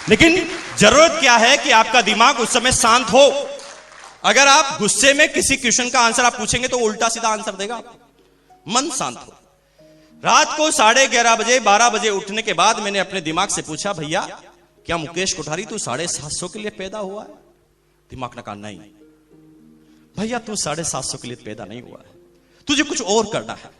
लेकिन जरूरत क्या है कि आपका दिमाग उस समय शांत हो। अगर आप गुस्से में किसी क्वेश्चन का आंसर आप पूछेंगे तो उल्टा सीधा आंसर देगा। मन शांत हो। रात को 11:30 बजे 12 बजे उठने के बाद मैंने अपने दिमाग से पूछा, भैया क्या मुकेश कोठारी तू 750 के लिए पैदा हुआ है? दिमाग ने कहा नहीं भैया, तू 750 के लिए पैदा नहीं हुआ है, तुझे कुछ और करना है।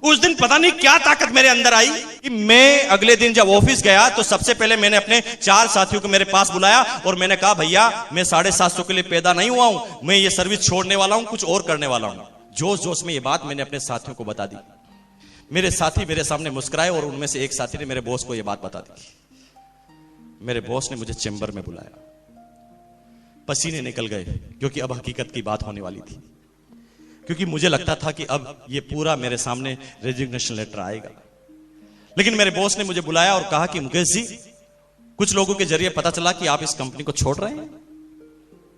उस दिन पता नहीं क्या ताकत मेरे अंदर आई कि मैं अगले दिन जब ऑफिस गया तो सबसे पहले मैंने अपने 4 साथियों को मेरे पास बुलाया और मैंने कहा, भैया मैं 750 के लिए पैदा नहीं हुआ हूं, मैं ये सर्विस छोड़ने वाला हूं, कुछ और करने वाला हूं। जोश जोश में ये बात मैंने अपने साथियों को बता दी। मेरे साथी मेरे सामने मुस्कुराए और उनमें से एक साथी ने मेरे बॉस को यह बात बता दी। मेरे बॉस ने मुझे चेंबर में बुलाया, पसीने निकल गए क्योंकि अब हकीकत की बात होने वाली थी। क्योंकि मुझे लगता था कि अब ये पूरा मेरे सामने रेजिग्नेशन लेटर आएगा। लेकिन मेरे बॉस ने मुझे बुलाया और कहा कि मुकेश जी, कुछ लोगों के जरिए पता चला कि आप इस कंपनी को छोड़ रहे हैं।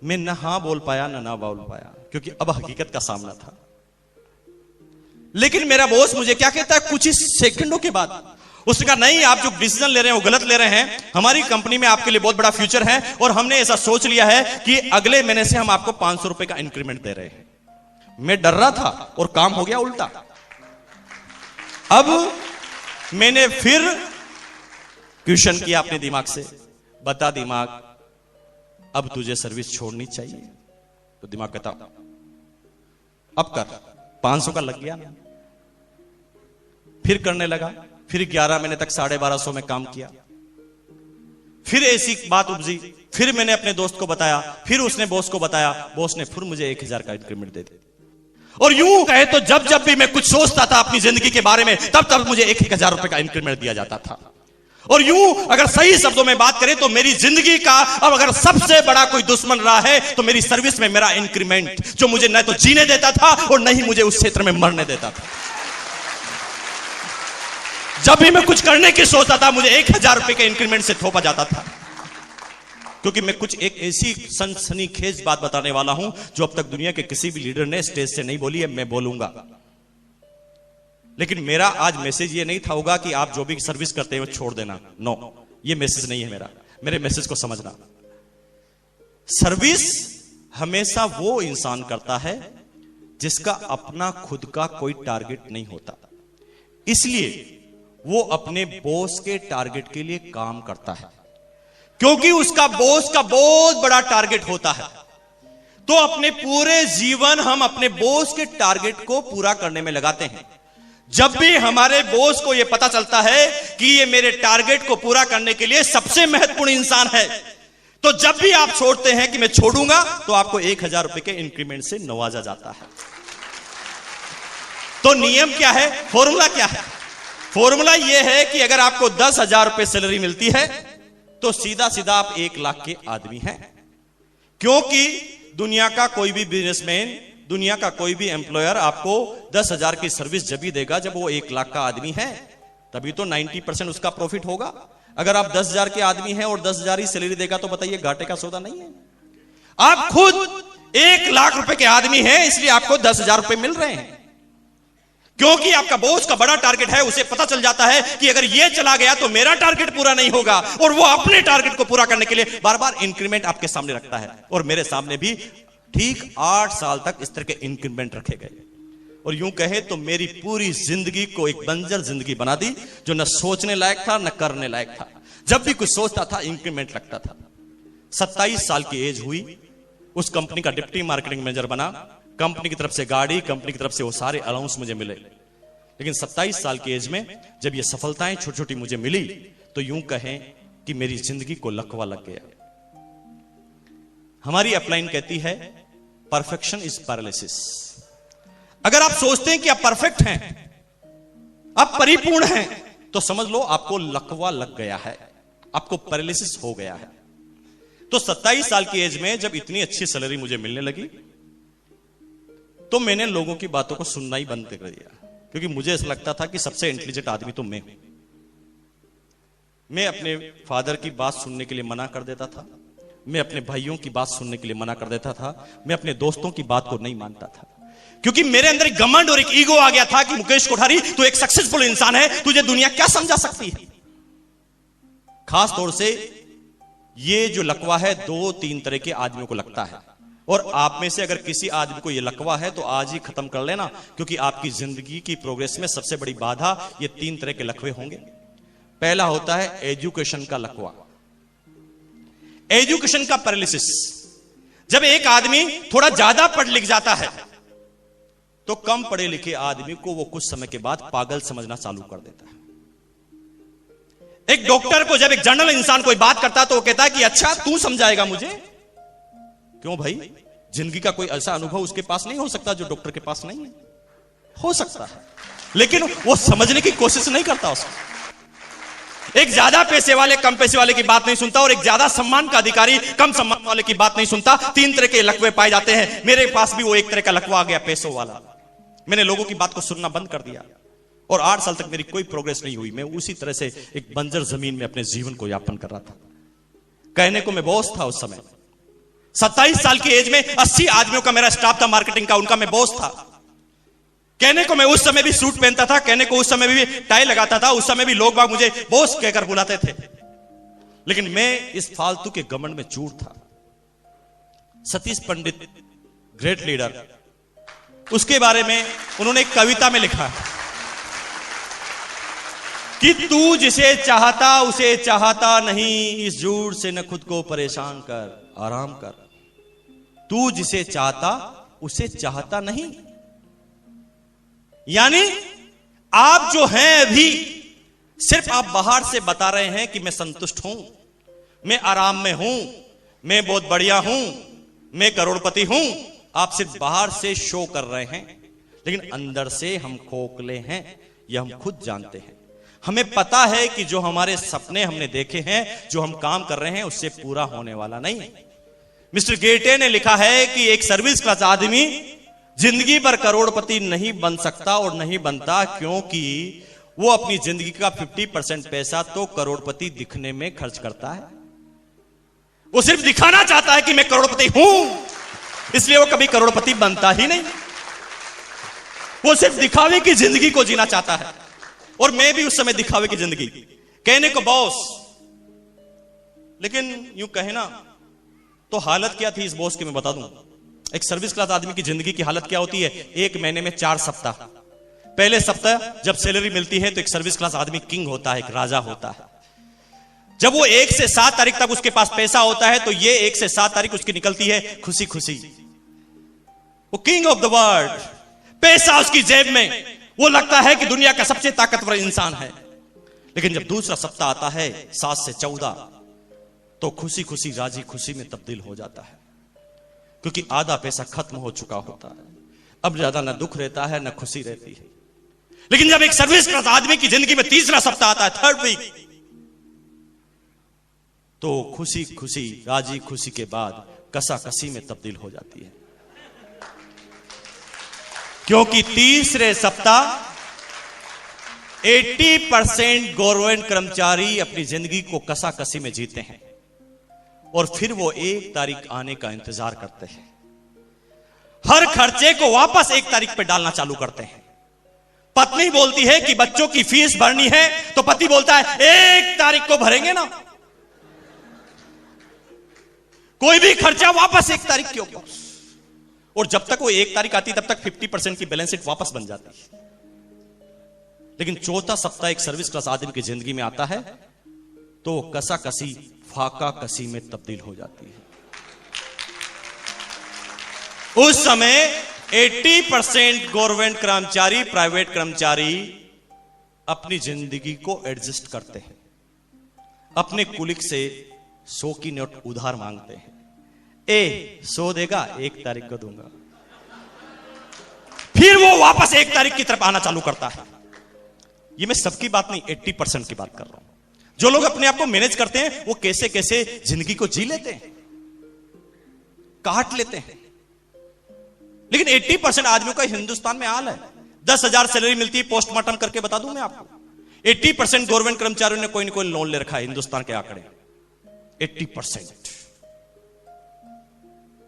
मैं ना हाँ बोल पाया ना बोल पाया, क्योंकि अब हकीकत का सामना था। लेकिन मेरा बॉस मुझे क्या कहता है कुछ ही सेकंडों के बाद, उसने कहा नहीं, आप जो डिसीजन ले रहे हैं वो गलत ले रहे हैं। हमारी कंपनी में आपके लिए बहुत बड़ा फ्यूचर है और हमने ऐसा सोच लिया है कि अगले महीने से हम आपको 500 रुपए का इंक्रीमेंट दे रहे हैं। मैं डर रहा था और काम हो गया उल्टा। अब मैंने फिर क्वेश्चन किया अपने दिमाग से, बता दिमाग, अब तुझे सर्विस छोड़नी चाहिए? तो दिमाग कहता अब कर, 500 का लग गया ना। फिर करने लगा, फिर 11 महीने तक 1250 में काम किया। फिर ऐसी बात उपजी, फिर मैंने अपने दोस्त को बताया, फिर उसने बॉस को बताया, बॉस ने फिर मुझे 1000 का इंक्रीमेंट दे दिया। और यूं कहे तो जब जब भी मैं कुछ सोचता था अपनी जिंदगी के बारे में, तब तब मुझे 1000 रुपए का इंक्रीमेंट दिया जाता था। और यूं अगर सही शब्दों में बात करें तो मेरी जिंदगी का अब अगर सबसे बड़ा कोई दुश्मन रहा है तो मेरी सर्विस में मेरा इंक्रीमेंट, जो मुझे न तो जीने देता था और न ही मुझे उस क्षेत्र में मरने देता था। जब भी मैं कुछ करने की सोचता था मुझे 1000 रुपए के इंक्रीमेंट से थोपा जाता था। क्योंकि मैं कुछ एक ऐसी सनसनीखेज बात बताने वाला हूं जो अब तक दुनिया के किसी भी लीडर ने स्टेज से नहीं बोली है, मैं बोलूंगा। लेकिन मेरा आज मैसेज ये नहीं था होगा कि आप जो भी सर्विस करते हैं वो छोड़ देना। नो, ये मैसेज नहीं है मेरा। मेरे मैसेज को समझना। सर्विस हमेशा वो इंसान करता है जिसका अपना खुद का कोई टारगेट नहीं होता, इसलिए वो अपने बॉस के टारगेट के लिए काम करता है। क्योंकि उसका बॉस का बहुत बड़ा टारगेट होता है, तो अपने पूरे जीवन हम अपने बॉस के टारगेट को पूरा करने में लगाते हैं। जब भी हमारे बॉस को यह पता चलता है कि ये मेरे टारगेट को पूरा करने के लिए सबसे महत्वपूर्ण इंसान है, तो जब भी आप छोड़ते हैं कि मैं छोड़ूंगा, तो आपको 1000 रुपए के इंक्रीमेंट से नवाजा जाता है। तो नियम क्या है, फॉर्मूला क्या है? फॉर्मूला यह है कि अगर आपको 10,000 रुपए सैलरी मिलती है तो सीधा सीधा आप 1 लाख के आदमी हैं। क्योंकि दुनिया का कोई भी बिजनेसमैन, दुनिया का कोई भी एम्प्लॉयर आपको 10,000 की सर्विस जब भी देगा जब वो 1 लाख का आदमी है, तभी तो 90% उसका प्रॉफिट होगा। अगर आप 10,000 के आदमी हैं और 10,000 ही सैलरी देगा तो बताइए घाटे का सौदा नहीं है। आप खुद 1 लाख रुपए के आदमी हैं, इसलिए आपको 10,000 रुपए मिल रहे हैं। क्योंकि आपका बॉस का बड़ा टारगेट है, उसे पता चल जाता है कि अगर ये चला गया तो मेरा टारगेट पूरा नहीं होगा, और वो अपने टारगेट को पूरा करने के लिए बार बार इंक्रीमेंट आपके सामने रखता है। और मेरे सामने भी ठीक 8 साल तक इस तरह के इंक्रीमेंट रखे गए, और यूं कहे तो मेरी पूरी जिंदगी को एक बंजर जिंदगी बना दी, जो न सोचने लायक था न करने लायक था। जब भी कुछ सोचता था इंक्रीमेंट लगता था। 27 साल की एज हुई, उस कंपनी का डिप्टी मार्केटिंग मैनेजर बना, कंपनी की तरफ से गाड़ी, कंपनी की तरफ से वो सारे अलाउंस मुझे मिले। लेकिन 27 साल की एज में जब ये सफलताएं छोटी छोटी मुझे मिली, तो यूं कहें कि मेरी जिंदगी को लकवा लग गया। हमारी अपलाइन कहती है परफेक्शन इज पैरालिसिस। अगर आप सोचते हैं कि आप परफेक्ट हैं, आप परिपूर्ण हैं, तो समझ लो आपको लकवा लग गया है, आपको पैरालिसिस हो गया है। तो 27 साल की एज में जब इतनी अच्छी सैलरी मुझे मिलने लगी, तो मैंने लोगों की बातों को सुनना ही बंद कर दिया। क्योंकि मुझे ऐसा लगता था कि सबसे इंटेलिजेंट आदमी तो मैं हूं। मैं अपने फादर की बात सुनने के लिए मना कर देता था, मैं अपने भाइयों की बात सुनने के लिए मना कर देता था, मैं अपने दोस्तों की बात को नहीं मानता था। क्योंकि मेरे अंदर एक घमंड और एक ईगो आ गया था कि मुकेश कोठारी तू एक सक्सेसफुल इंसान है, तुझे दुनिया क्या समझा सकती है। खास तौर से ये जो लकवा है 2-3 तरह के आदमियों को लगता है, और आप में से अगर किसी आदमी को यह लकवा है तो आज ही खत्म कर लेना, क्योंकि आपकी जिंदगी की प्रोग्रेस में सबसे बड़ी बाधा ये 3 तरह के लकवे होंगे। पहला होता है एजुकेशन का लकवा, एजुकेशन का पैरालिसिस। जब एक आदमी थोड़ा ज्यादा पढ़ लिख जाता है तो कम पढ़े लिखे आदमी को वो कुछ समय के बाद पागल समझना चालू कर देता है। एक डॉक्टर को जब एक जनरल इंसान कोई बात करता है तो वो कहता है कि अच्छा तू समझाएगा मुझे। क्यों भाई, जिंदगी का कोई ऐसा अनुभव उसके पास नहीं हो सकता जो डॉक्टर के पास नहीं है? हो सकता है, लेकिन वो समझने की कोशिश नहीं करता उसको। एक ज्यादा पैसे वाले कम पैसे वाले की बात नहीं सुनता, और एक ज्यादा सम्मान का अधिकारी कम सम्मान वाले की बात नहीं सुनता। 3 तरह के लकवे पाए जाते हैं। मेरे पास भी वो एक तरह का लकवा आ गया, पैसों वाला। मैंने लोगों की बात को सुनना बंद कर दिया, और 8 साल तक मेरी कोई प्रोग्रेस नहीं हुई। मैं उसी तरह से एक बंजर जमीन में अपने जीवन को यापन कर रहा था। कहने को मैं बॉस था उस समय। 27 साल की एज में 80 आदमियों का मेरा स्टाफ था मार्केटिंग का, उनका मैं बॉस था। कहने को मैं उस समय भी सूट पहनता था, कहने को उस समय भी टाई लगाता था, उस समय भी लोग बाग मुझे बॉस कहकर बुलाते थे। लेकिन मैं इस फालतू के घमंड में चूर था। सतीश पंडित, ग्रेट लीडर, उसके बारे में उन्होंने एक कविता में लिखा कि तू जिसे चाहता उसे चाहता नहीं, इस झूठ से न खुद को परेशान कर, आराम कर। तू जिसे चाहता उसे चाहता नहीं, यानी आप जो हैं अभी सिर्फ आप बाहर से बता रहे हैं कि मैं संतुष्ट हूं, मैं आराम में हूं, मैं बहुत बढ़िया हूं, मैं करोड़पति हूं। आप सिर्फ बाहर से शो कर रहे हैं, लेकिन अंदर से हम खोखले हैं, यह हम खुद जानते हैं। हमें पता है कि जो हमारे सपने हमने देखे हैं, जो हम काम कर रहे हैं, उससे पूरा होने वाला नहीं है। मिस्टर गेटे ने लिखा है कि एक सर्विस क्लास आदमी जिंदगी भर करोड़पति नहीं बन सकता और नहीं बनता, क्योंकि वो अपनी जिंदगी का 50% पैसा तो करोड़पति दिखने में खर्च करता है। वो सिर्फ दिखाना चाहता है कि मैं करोड़पति हूं, इसलिए वो कभी करोड़पति बनता ही नहीं। वो सिर्फ दिखावे की जिंदगी को जीना चाहता है। और मैं भी उस समय दिखावे की जिंदगी, कहने को बॉस, लेकिन यूं कहे ना तो हालत क्या थी इस बॉस की मैं बता दूं। एक सर्विस क्लास आदमी की जिंदगी की हालत क्या होती है? एक महीने में 4 सप्ताह। पहले सप्ताह जब सैलरी मिलती है तो एक सर्विस क्लास आदमी किंग होता है, एक राजा होता है। जब वो 1 से 7 तारीख तक उसके पास पैसा होता है तो ये 1 से 7 तारीख उसकी निकलती है खुशी खुशी। वो किंग ऑफ द वर्ल्ड, पैसा उसकी जेब में, वो लगता है कि दुनिया का सबसे ताकतवर इंसान है। लेकिन जब दूसरा सप्ताह आता है 7 से 14, तो खुशी खुशी राजी खुशी में तब्दील हो जाता है, क्योंकि आधा पैसा खत्म हो चुका होता है। अब ज्यादा ना दुख रहता है ना खुशी रहती है। लेकिन जब एक सर्विस क्लास आदमी की जिंदगी में तीसरा सप्ताह आता है, 3rd वीक, तो खुशी खुशी राजी खुशी के बाद कसाकसी में तब्दील हो जाती है, क्योंकि तीसरे सप्ताह 80% गवर्नमेंट कर्मचारी अपनी जिंदगी को कसाकसी में जीते हैं और फिर वो 1 तारीख आने का इंतजार करते हैं। हर खर्चे को वापस 1 तारीख पे डालना चालू करते हैं। पत्नी बोलती है कि बच्चों की फीस भरनी है, तो पति बोलता है 1 तारीख को भरेंगे ना। कोई भी खर्चा वापस 1 तारीख के ऊपर। और जब तक वो 1 तारीख आती तब तक 50% की बैलेंस शीट वापस बन जाती है। लेकिन चौथा सप्ताह एक सर्विस क्लास आदमी की जिंदगी में आता है तो कसाकसी फाका कसी में तब्दील हो जाती है। उस समय 80% गवर्नमेंट कर्मचारी, प्राइवेट कर्मचारी अपनी जिंदगी को एडजस्ट करते हैं, अपने कुलिक से 100 की नोट उधार मांगते हैं। 100 देगा, 1 तारीख को दूंगा। फिर वो वापस 1 तारीख की तरफ आना चालू करता है। ये मैं सबकी बात नहीं, 80% की बात कर रहा हूं। जो लोग अपने आप को मैनेज करते हैं वो कैसे कैसे जिंदगी को जी लेते हैं, काट लेते हैं। लेकिन 80% आदमियों का हिंदुस्तान में हाल है। 10,000 सैलरी मिलती है, पोस्टमार्टम करके बता दूं मैं आपको, 80% गवर्नमेंट कर्मचारियों ने कोई ना कोई लोन ले रखा है। हिंदुस्तान के आंकड़े 80%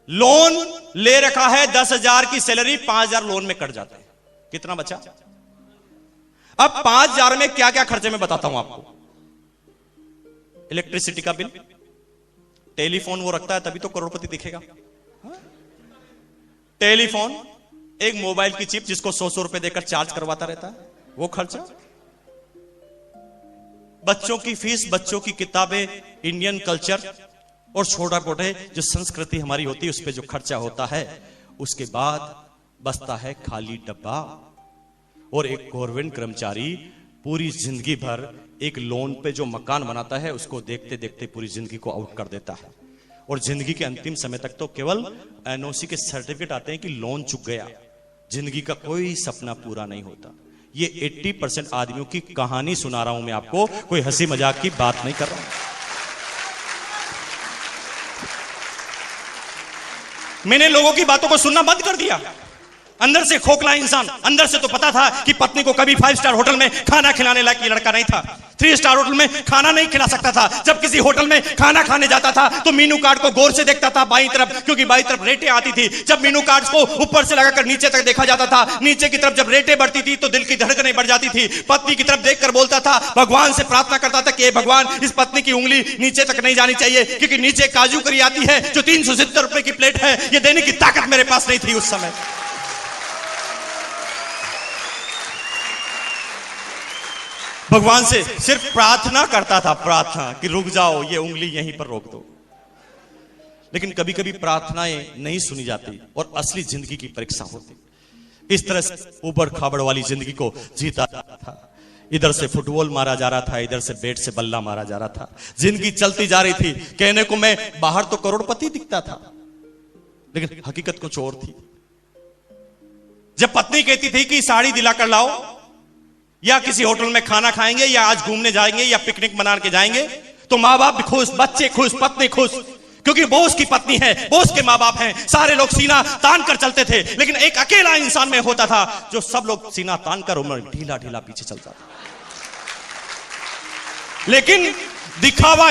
लोन ले रखा है। 10,000 की सैलरी 5,000 लोन में कट जाता है। कितना बचा? अब 5,000 में क्या क्या खर्चे में बताता हूं आपको। इलेक्ट्रिसिटी का बिल, टेलीफोन वो रखता है तभी तो करोड़पति दिखेगा। टेलीफोन, एक मोबाइल की चिप जिसको 100 रुपए देकर चार्ज करवाता रहता है, वो खर्चा। बच्चों की फीस, बच्चों की किताबें, इंडियन कल्चर और छोटा मोटे जो संस्कृति हमारी होती है उस पर जो खर्चा होता है। उसके बाद बचता है खाली डब्बा। और एक गवर्नमेंट कर्मचारी पूरी जिंदगी भर एक लोन पे जो मकान बनाता है उसको देखते देखते पूरी जिंदगी को आउट कर देता है। और जिंदगी के अंतिम समय तक तो केवल एनओसी के सर्टिफिकेट आते हैं कि लोन चुक गया। जिंदगी का कोई सपना पूरा नहीं होता। ये 80% आदमियों की कहानी सुना रहा हूं मैं आपको, कोई हंसी मजाक की बात नहीं कर रहा हूं। मैंने लोगों की बातों को सुनना बंद कर दिया। अंदर से खोखला इंसान, अंदर से तो पता था कि पत्नी को कभी 5 स्टार होटल में खाना खिलाने लायक ये लड़का नहीं था। 3 स्टार होटल में खाना नहीं खिला सकता था। जब किसी होटल में खाना खाने जाता था तो मीनू कार्ड को गौर से देखता था बाईं तरफ, क्योंकि बाईं तरफ रेटें आती थी। जब मीनू कार्ड को ऊपर से लगाकर नीचे तक देखा जाता था, नीचे की तरफ जब रेटें बढ़ती थी तो दिल की धड़कनें बढ़ जाती थी। पत्नी की तरफ देखकर बोलता था, भगवान से प्रार्थना करता था कि हे भगवान, इस पत्नी की उंगली नीचे तक नहीं जानी चाहिए, क्योंकि नीचे काजू करी आती है जो 370 रुपए की प्लेट है, ये देने की ताकत मेरे पास नहीं थी उस समय। भगवान से सिर्फ प्रार्थना करता था, प्रार्थना कि रुक जाओ, ये उंगली यहीं पर रोक दो। लेकिन कभी कभी प्रार्थनाएं नहीं सुनी जाती और असली जिंदगी की परीक्षा होती। इस तरह से ऊबड़ खाबड़ वाली जिंदगी को जीता जाता था। इधर से फुटबॉल मारा जा रहा था, इधर से बैट से बल्ला मारा जा रहा था। जिंदगी चलती जा रही थी। कहने को मैं बाहर तो करोड़पति दिखता था, लेकिन हकीकत कुछ और थी। जब पत्नी कहती थी कि साड़ी दिलाकर लाओ या किसी होटल में खाना खाएंगे या आज घूमने जाएंगे या पिकनिक मना के जाएंगे, तो माँ बाप भी खुश, बच्चे खुश, पत्नी खुश, क्योंकि बॉस की पत्नी है, बॉस के माँ बाप हैं। सारे लोग सीना तान कर चलते थे, लेकिन एक अकेला इंसान में होता था जो सब लोग सीना तान कर उम्र ढीला ढीला पीछे चलता था। लेकिन दिखावा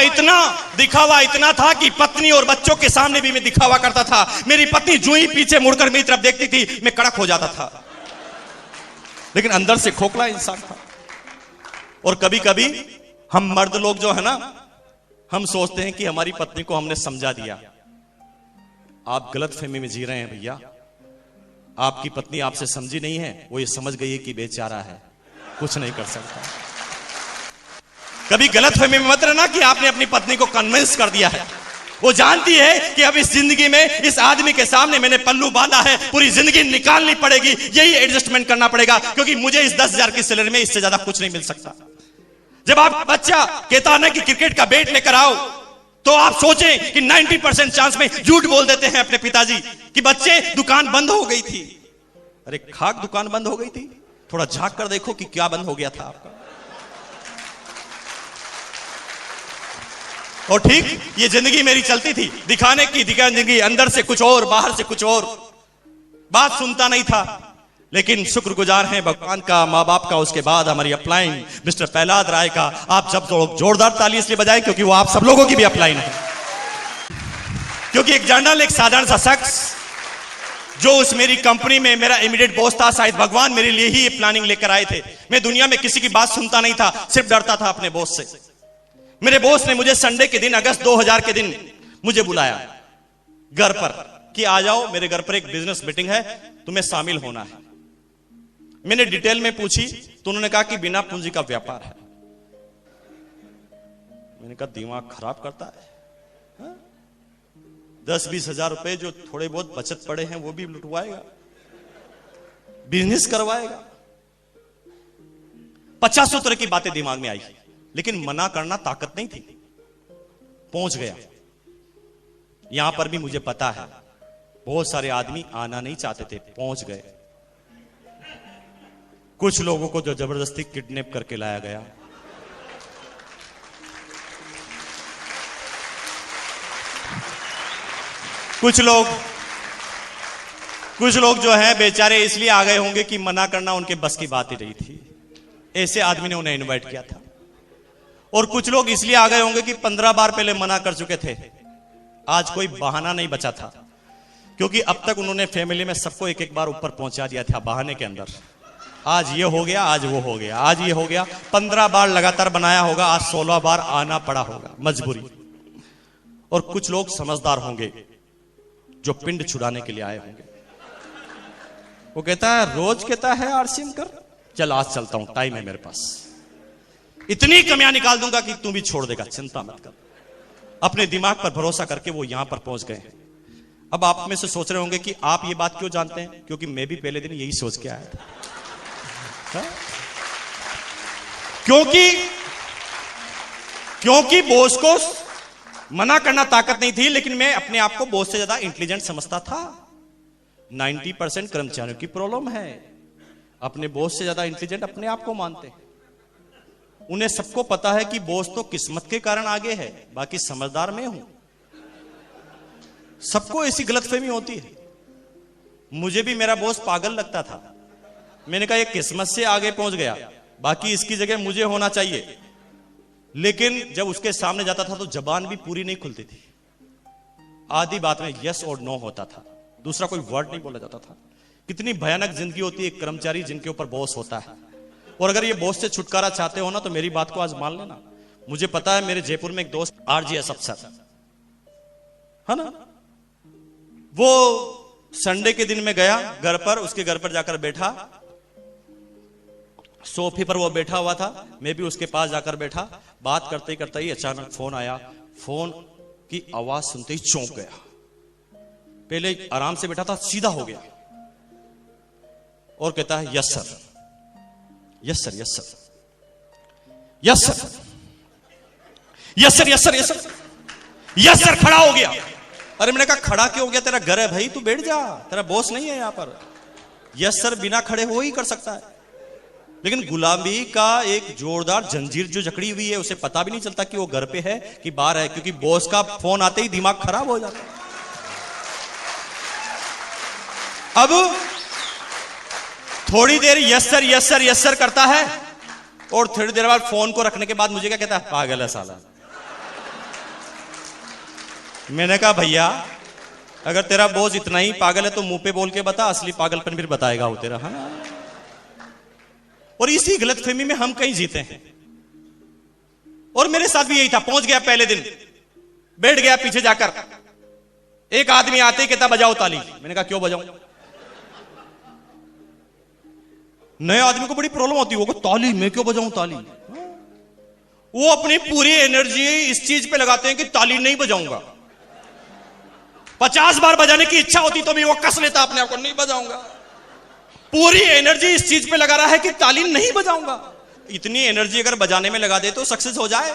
इतना था कि पत्नी और बच्चों के सामने भी मैं दिखावा करता था। मेरी पत्नी जो ही पीछे मुड़कर मेरी तरफ देखती थी, मैं कड़क हो जाता था, लेकिन अंदर से खोखला इंसान था। और कभी कभी हम मर्द लोग जो है ना, हम सोचते हैं कि हमारी पत्नी को हमने समझा दिया। आप गलत फहमी में जी रहे हैं भैया। आपकी पत्नी आपसे समझी नहीं है, वो ये समझ गई है कि बेचारा है, कुछ नहीं कर सकता। कभी गलत फहमी में मत रहना कि आपने अपनी पत्नी को कन्विंस कर दिया है। वो जानती है कि अब इस जिंदगी में इस आदमी के सामने मैंने पल्लू बांधा है, पूरी जिंदगी निकालनी पड़ेगी, यही एडजस्टमेंट करना पड़ेगा, क्योंकि मुझे इस 10,000 की सैलरी में इससे ज्यादा कुछ नहीं मिल सकता। जब आप बच्चा कहता है ना कि क्रिकेट का बैट लेकर आओ, तो आप सोचें कि 90% चांस में झूठ बोल देते हैं अपने पिताजी कि बच्चे दुकान बंद हो गई थी। अरे खाक दुकान बंद हो गई थी, थोड़ा झांक कर देखो कि क्या बंद हो गया था आपका। और ठीक ये जिंदगी मेरी चलती थी, दिखाने की जिंदगी, अंदर से कुछ और, बाहर से कुछ और। बात सुनता नहीं था, लेकिन शुक्रगुजार हैं भगवान का, माँ बाप का, उसके बाद हमारी अपलाइन मिस्टर प्रहलाद राय का। आप सब लोग जोरदार ताली इसलिए बजाएं क्योंकि वो आप सब लोगों की भी अपलाइन है। क्योंकि एक जर्नल, एक साधारण सा शख्स जो उस मेरी कंपनी में मेरा इमीडिएट बॉस था, शायद भगवान मेरे लिए ही ये प्लानिंग लेकर आए थे। मैं दुनिया में किसी की बात सुनता नहीं था, सिर्फ डरता था अपने बॉस से। मेरे बॉस ने मुझे संडे के दिन, अगस्त 2000 के दिन मुझे बुलाया घर पर कि आ जाओ, मेरे घर पर एक बिजनेस मीटिंग है, तुम्हें शामिल होना है। मैंने डिटेल में पूछी तो उन्होंने कहा कि बिना पूंजी का व्यापार है। मैंने कहा दिमाग खराब करता है, 10-20 हजार रुपए जो थोड़े बहुत बचत पड़े हैं वो भी लुटवाएगा, बिजनेस करवाएगा। 50 तरह की बातें दिमाग में आई, लेकिन मना करना ताकत नहीं थी। पहुंच गया। यहां पर भी मुझे पता है बहुत सारे आदमी आना नहीं चाहते थे, पहुंच गए। कुछ लोगों को जो जबरदस्ती किडनैप करके लाया गया, कुछ लोग जो हैं बेचारे इसलिए आ गए होंगे कि मना करना उनके बस की बात ही नहीं थी, ऐसे आदमी ने उन्हें इनवाइट किया था। और कुछ लोग इसलिए आ गए होंगे कि 15 बार पहले मना कर चुके थे, आज कोई बहाना नहीं बचा था, क्योंकि अब तक उन्होंने फैमिली में सबको एक एक बार ऊपर पहुंचा दिया था बहाने के अंदर। आज ये हो गया, आज वो हो गया, आज ये हो गया। 15 बार लगातार बनाया होगा, आज 16 बार आना पड़ा होगा, मजबूरी। और कुछ लोग समझदार होंगे जो पिंड छुड़ाने के लिए आए होंगे। वो कहता है, रोज कहता है आरसीएम कर, चल आज चलता हूं, टाइम है मेरे पास, इतनी कमियां निकाल दूंगा कि तू भी छोड़ देगा, चिंता मत कर। अपने दिमाग पर भरोसा करके वो यहां पर पहुंच गए हैं। अब आप में से सोच रहे होंगे कि आप ये बात क्यों जानते हैं, क्योंकि मैं भी पहले दिन यही सोच के आया था। क्योंकि बॉस को मना करना ताकत नहीं थी, लेकिन मैं अपने आप को बॉस से ज्यादा इंटेलिजेंट समझता था। 90% कर्मचारियों की प्रॉब्लम है, अपने बॉस से ज्यादा इंटेलिजेंट अपने आप को मानते हैं। उन्हें सबको पता है कि बॉस तो किस्मत के कारण आगे है, बाकी समझदार मैं हूं। सबको ऐसी गलतफहमी होती है। मुझे भी मेरा बॉस पागल लगता था। मैंने कहा ये किस्मत से आगे पहुंच गया, बाकी इसकी जगह मुझे होना चाहिए। लेकिन जब उसके सामने जाता था तो जबान भी पूरी नहीं खुलती थी। आधी बात में यस और नो होता था, दूसरा कोई वर्ड नहीं बोला जाता था। कितनी भयानक जिंदगी होती है एक कर्मचारी जिनके ऊपर बॉस होता है। और अगर ये बॉस से छुटकारा चाहते हो ना, तो मेरी बात को आज मान लेना। मुझे पता है, मेरे जयपुर में एक दोस्त आरजीएस अफसर है ना, वो संडे के दिन में गया घर पर, उसके घर पर जाकर बैठा, सोफे पर वो बैठा हुआ था, मैं भी उसके पास जाकर बैठा। बात करते करते ही अचानक फोन आया। फोन की आवाज सुनते ही चौंक गया। पहले आराम से बैठा था, सीधा हो गया और कहता है yes sir, yes sir, yes sir, yes sir, yes sir, yes sir, yes sir, yes sir. खड़ा हो गया। अरे मैंने कहा खड़ा क्यों हो गया, तेरा घर है भाई, तू बैठ जा, तेरा बॉस नहीं है यहां पर। यस सर बिना खड़े हो ही कर सकता है। लेकिन गुलामी का एक जोरदार जंजीर जो जकड़ी हुई है, उसे पता भी नहीं चलता कि वो घर पे है कि बाहर है, क्योंकि बॉस का फोन आते ही दिमाग खराब हो जाता है। अब थोड़ी देर yes sir yes sir yes sir करता है और थोड़ी देर बाद फोन को रखने के बाद मुझे क्या कहता है, पागल है साला। मैंने कहा भैया अगर तेरा बॉस इतना ही पागल है तो मुंह पे बोल के बता, असली पागलपन फिर बताएगा वो तेरा। हाँ, और इसी गलतफहमी में हम कहीं जीते हैं। और मेरे साथ भी यही था। पहुंच गया पहले दिन, बैठ गया पीछे जाकर, एक आदमी आते ही कहता बजाओ ताली। मैंने कहा क्यों बजाऊं? नए आदमी को बड़ी प्रॉब्लम होती है, वो ताली मैं क्यों बजाऊं ताली। वो अपनी पूरी एनर्जी इस चीज पे लगाते हैं कि ताली नहीं बजाऊंगा। 50 बार बजाने की इच्छा होती तो भी वो कस लेता अपने आप को, नहीं बजाऊंगा। पूरी एनर्जी इस चीज पे लगा रहा है कि ताली नहीं बजाऊंगा। इतनी एनर्जी अगर बजाने में लगा दे तो सक्सेस हो जाए।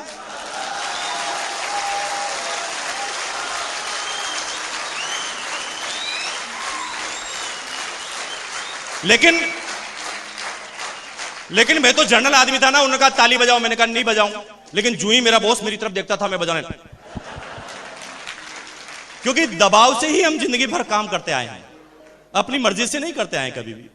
लेकिन मैं तो जनरल आदमी था ना। उन्होंने कहा ताली बजाओ, मैंने कहा नहीं बजाऊं। लेकिन जो ही मेरा बॉस मेरी तरफ देखता था मैं बजाने लगा, क्योंकि दबाव से ही हम जिंदगी भर काम करते आए हैं, अपनी मर्जी से नहीं करते आए कभी भी।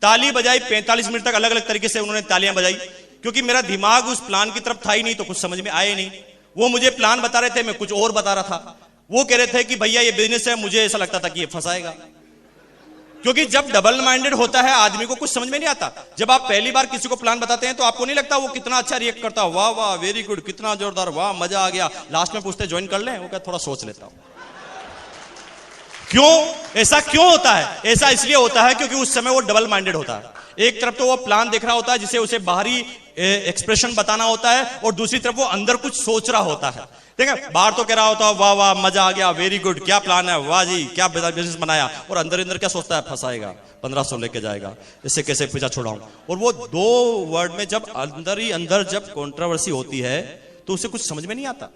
ताली बजाई 45 मिनट तक, अलग अलग तरीके से उन्होंने तालियां बजाई, क्योंकि मेरा दिमाग उस प्लान की तरफ था ही नहीं, तो कुछ समझ में आए नहीं। वो मुझे प्लान बता रहे थे, मैं कुछ और बता रहा था। वो कह रहे थे कि भैया ये बिजनेस है, मुझे ऐसा लगता था कि ये फंसाएगा। क्योंकि जब डबल माइंडेड होता है आदमी को कुछ समझ में नहीं आता। जब आप पहली बार किसी को प्लान बताते हैं तो आपको नहीं लगता वो कितना अच्छा रिएक्ट करता, वाह वाह वेरी गुड, कितना जोरदार, वाह मजा आ गया। लास्ट में पूछते ज्वाइन कर लें, वो क्या थोड़ा सोच लेता हूं। क्यों ऐसा क्यों होता है? ऐसा इसलिए होता है क्योंकि उस समय वो डबल माइंडेड होता है। एक तरफ तो वो प्लान देख रहा होता है जिसे उसे बाहरी एक्सप्रेशन बताना होता है, और दूसरी तरफ वो अंदर कुछ सोच रहा होता है। ठीक है, बाहर तो कह रहा होता है वाह वाह मजा आ गया, वेरी गुड, क्या प्लान है, वाह जी क्या बिजनेस बनाया, और अंदर अंदर क्या सोचता है, फंसाएगा, 1500 लेके जाएगा, इससे कैसे पीछा छुड़ाऊं। और वो दो वर्ड में जब अंदर ही अंदर जब कंट्रोवर्सी होती है तो उसे कुछ समझ में नहीं आता।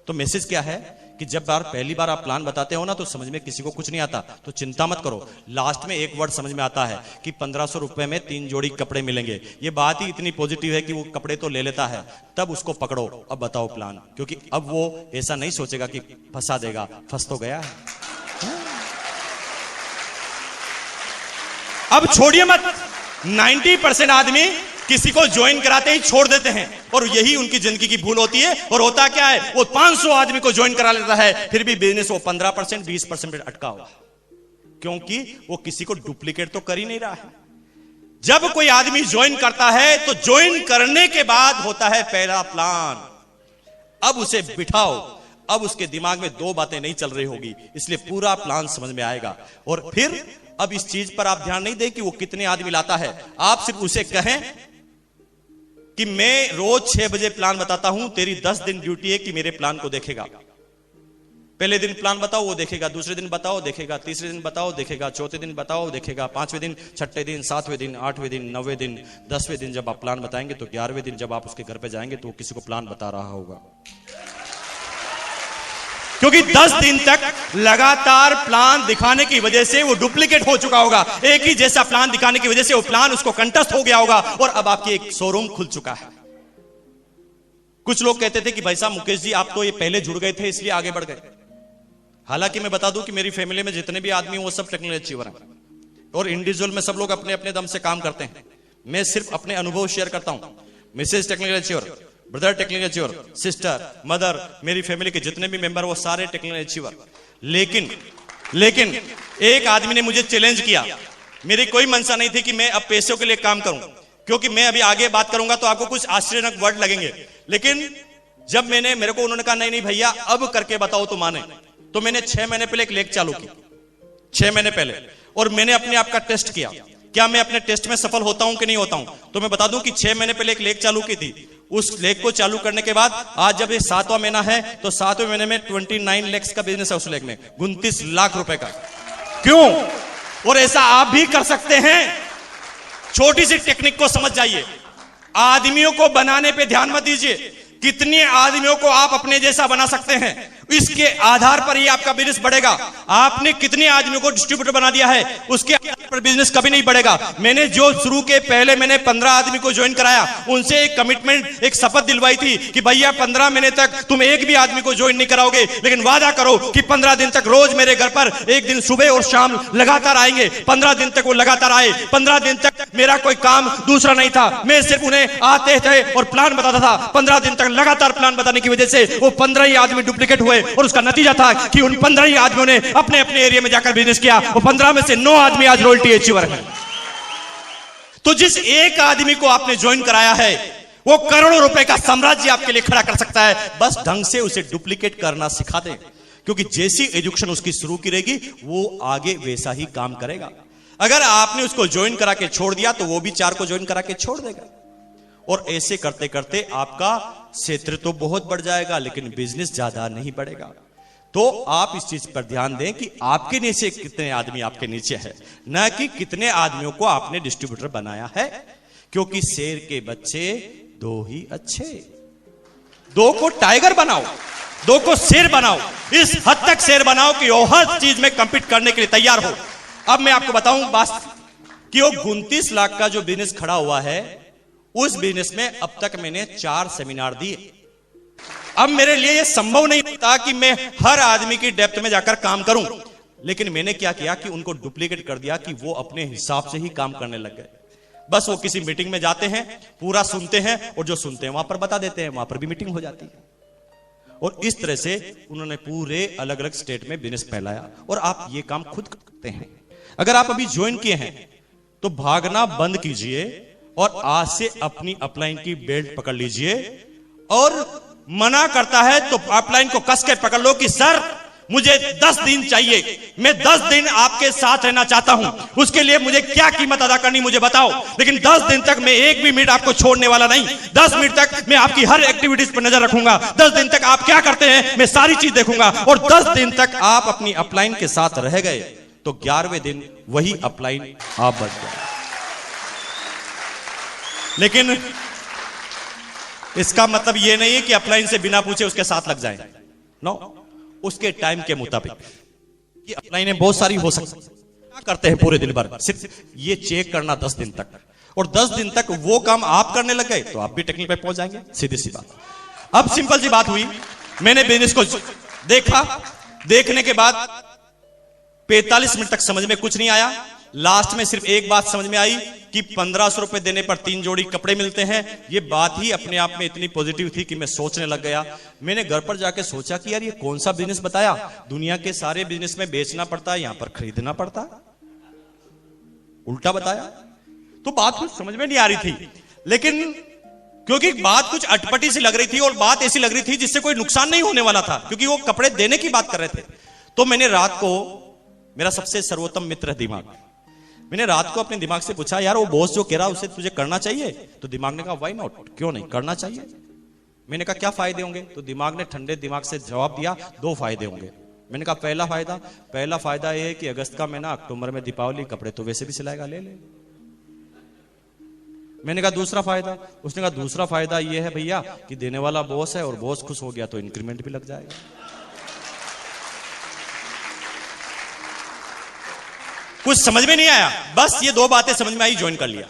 तो मैसेज क्या है कि जब पहली बार आप प्लान बताते हो ना तो समझ में किसी को कुछ नहीं आता, तो चिंता मत करो। लास्ट में एक वर्ड समझ में आता है कि 1500 रुपए में 3 जोड़ी कपड़े मिलेंगे। ये बात ही इतनी पॉजिटिव है कि वो कपड़े तो ले लेता है। तब उसको पकड़ो, अब बताओ प्लान, क्योंकि अब वो ऐसा नहीं सोचेगा कि फंसा देगा, फंस तो गया है। अब छोड़िए मत, 90% आदमी किसी को ज्वाइन कराते ही छोड़ देते हैं, और यही उनकी जिंदगी की भूल होती है। और होता क्या है, वो 500 आदमी को ज्वाइन करा लेता है, फिर भी बिजनेस वो 15% 20% अटका हुआ, क्योंकि वो किसी को डुप्लीकेट तो कर ही नहीं रहा है। जब कोई आदमी ज्वाइन करता है तो ज्वाइन करने के बाद होता है पहला प्लान। अब उसे बिठाओ, अब उसके दिमाग में 2 बातें नहीं चल रही होगी, इसलिए पूरा प्लान समझ में आएगा। और फिर अब इस चीज पर आप ध्यान नहीं दें कि वो कितने आदमी लाता है, आप सिर्फ उसे कहें कि मैं रोज 6 बजे प्लान बताता हूं, तेरी 10 दिन ड्यूटी है कि मेरे प्लान को देखेगा। पहले दिन प्लान बताओ वो देखेगा, दूसरे दिन बताओ देखेगा, तीसरे दिन बताओ देखेगा, चौथे दिन बताओ देखेगा, 5वें दिन, 6ठे दिन, 7वें दिन, 8वें दिन, 9वें दिन, 10वें दिन जब आप प्लान बताएंगे तो 11वें दिन जब आप उसके घर पे जाएंगे तो वो किसी को प्लान बता रहा होगा। क्योंकि 10 दिन तक लगातार प्लान दिखाने की वजह से वो डुप्लीकेट हो चुका होगा। एक ही जैसा प्लान दिखाने की वजह से वो प्लान उसको कंटस्ट हो गया होगा, और अब आपकी एक शोरूम खुल चुका है। कुछ लोग कहते थे कि भाई साहब मुकेश जी आप तो ये पहले जुड़ गए थे इसलिए आगे बढ़ गए। हालांकि मैं बता दूं कि मेरी फैमिली में जितने भी आदमी हैं वो सब टेक्निकल अचीवर हैं, और इंडिविजुअल में सब लोग अपने अपने दम से काम करते हैं। मैं सिर्फ अपने अनुभव शेयर करता हूं। Mrs technical achiever, brother technical achiever, sister, mother, मेरी फैमिली के जितने भी मेंबर वो सारे टेक्निकल अचीवर। लेकिन एक आदमी ने मुझे चैलेंज किया। मेरी कोई मंशा नहीं थी कि मैं अब पैसों के लिए काम करूं, क्योंकि मैं अभी आगे बात करूंगा तो आपको कुछ आश्चर्यजनक वर्ड लगेंगे। लेकिन जब मेरे को उन्होंने कहा नहीं भैया अब करके बताओ तो माने, तो मैंने 6 महीने पहले एक लेख चालू की, 6 महीने पहले, और मैंने अपने आप का टेस्ट किया, क्या मैं अपने टेस्ट में सफल होता हूं कि नहीं होता हूं। तो मैं बता दूं कि 6 महीने पहले एक लेख चालू की थी। उस लेख को चालू करने के बाद आज जब ये 7वां महीना है तो 7वें महीने में 29 लाख का बिजनेस है उस लेख में, 29 लाख रुपए का। क्यों? और ऐसा आप भी कर सकते हैं। छोटी सी टेक्निक को समझ जाइए। आदमियों को बनाने पे ध्यान मत दीजिए, कितने आदमियों को आप अपने जैसा बना सकते हैं, इसके आधार पर ही आपका बिजनेस बढ़ेगा। आपने कितने आदमियों को डिस्ट्रीब्यूटर बना दिया है, उसके आधार पर बिजनेस कभी नहीं बढ़ेगा। मैंने जो शुरू के पहले मैंने 15 आदमी को ज्वाइन कराया, उनसे एक कमिटमेंट, एक शपथ दिलवाई थी कि भैया 15 महीने तक तुम एक भी आदमी को ज्वाइन नहीं कराओगे, लेकिन वादा करो कि 15 दिन तक रोज मेरे घर पर एक दिन सुबह और शाम लगातार आएंगे। 15 दिन तक वो लगातार आए। 15 दिन तक मेरा कोई काम दूसरा नहीं था, मैं सिर्फ उन्हें आते थे और प्लान बताता था। 15 दिन तक लगातार प्लान बताने की वजह से वो 15 ही आदमी डुप्लीकेट हुए और उसका नतीजा था कि उन 15 ही आदमियों ने अपने अपने एरिया में जाकर बिजनेस किया। वो 15 में से 9 आदमी आज रॉयल्टी अचीवर हैं। तो जिस एक आदमी को आपने ज्वाइन कराया है, वो करोड़ों रुपए का साम्राज्य आपके लिए खड़ा कर सकता है। बस ढंग से उसे डुप्लीकेट करना सिखा दें, क्योंकि जैसी एजुकेशन उसकी शुरू की रहेगी, वो आगे वैसा ही काम करेगा। अगर आपने उसको ज्वाइन करा के छोड़ दिया तो वो भी 4 को ज्वाइन करा के छोड़ देगा। और ऐसे करते करते आपका क्षेत्र तो बहुत बढ़ जाएगा, लेकिन बिजनेस ज्यादा नहीं बढ़ेगा। तो आप इस चीज पर ध्यान दें कि आपके नीचे कितने आदमी आपके नीचे है, न कि कितने आदमियों को आपने डिस्ट्रीब्यूटर बनाया है। क्योंकि शेर के बच्चे 2 ही अच्छे। 2 को टाइगर बनाओ, 2 को शेर बनाओ। इस हद तक शेर बनाओ कि वो हर चीज में कंपीट करने के लिए तैयार हो। अब मैं आपको बताऊं बात कि वो 29 लाख का जो बिजनेस खड़ा हुआ है, उस बिजनेस में अब तक मैंने 4 सेमिनार दिए। अब मेरे लिए यह संभव नहीं था कि मैं हर आदमी की डेप्थ में जाकर काम करूं, लेकिन मैंने क्या किया कि उनको डुप्लीकेट कर दिया कि वो अपने हिसाब से ही काम करने लग गए। बस वो किसी मीटिंग में जाते हैं, पूरा सुनते हैं और जो सुनते हैं वहां पर बता देते हैं, वहां पर भी मीटिंग हो जाती है। और इस तरह से उन्होंने पूरे अलग अलग स्टेट में बिजनेस फैलाया। और आप ये काम खुद करते हैं। अगर आप अभी ज्वाइन किए हैं तो भागना बंद कीजिए और आज से अपनी अपलाइन की बेल्ट पकड़ लीजिए। और मना करता है तो अपलाइन को कस के पकड़ लो कि सर मुझे 10 दिन चाहिए, मैं 10 दिन आपके साथ रहना चाहता हूं, उसके लिए मुझे क्या कीमत अदा करनी मुझे बताओ। लेकिन 10 दिन तक मैं एक भी मिनट आपको छोड़ने वाला नहीं। 10 मिनट तक मैं आपकी हर एक्टिविटीज पर नजर रखूंगा। 10 दिन तक आप क्या करते हैं मैं सारी चीज देखूंगा। और 10 दिन तक आप अपनी अपलाइन के साथ रह गए तो 11वें दिन वही अपलाइन आप बच गए। लेकिन इसका मतलब यह नहीं है कि अपलाइन से बिना पूछे उसके साथ लग जाए। नो, उसके टाइम के मुताबिक। ये अपलाइनें बहुत सारी हो सकती हैं, क्या करते हैं पूरे दिन भर, सिर्फ ये चेक करना 10 दिन तक। और 10 दिन तक वो काम आप करने लग गए तो आप भी टेक्निक पे पहुंच जाएंगे। सीधी सी बात। अब सिंपल सी बात हुई, मैंने बिजनेस को देखा, देखने के बाद 45 मिनट तक समझ में कुछ नहीं आया। लास्ट में सिर्फ एक बात समझ में आई कि 1500 रुपए देने पर 3 जोड़ी कपड़े मिलते हैं। ये बात ही अपने आप में इतनी पॉजिटिव थी कि मैं सोचने लग गया। मैंने घर पर जाके सोचा कि यार ये कौन सा बिजनेस बताया, दुनिया के सारे बिजनेस में बेचना पड़ता है, यहां पर खरीदना पड़ता है, उल्टा बताया। तो बात कुछ समझ में नहीं आ रही थी, लेकिन क्योंकि बात कुछ अटपटी सी लग रही थी और बात ऐसी लग रही थी जिससे कोई नुकसान नहीं होने वाला था, क्योंकि वो कपड़े देने की बात कर रहे थे। तो मैंने रात को, मेरा सबसे सर्वोत्तम मित्र है दिमाग, मैंने रात को अपने दिमाग से पूछा यार वो बॉस जो कह रहा है उसे तुझे करना चाहिए? तो दिमाग ने कहा व्हाई नॉट, क्यों नहीं करना चाहिए। मैंने कहा क्या फायदे होंगे? तो दिमाग ने ठंडे दिमाग से जवाब दिया 2 फायदे होंगे। मैंने कहा पहला फायदा यह है कि अगस्त का महीना, अक्टूबर में दीपावली, कपड़े तो वैसे भी सिलाएगा, ले ले। मैंने कहा दूसरा फायदा? उसने कहा दूसरा फायदा यह है भैया कि देने वाला बॉस है और बॉस खुश हो गया तो इंक्रीमेंट भी लग जाएगा। कुछ समझ में नहीं आया, बस ये 2 बातें समझ में आई, ज्वाइन कर लिया।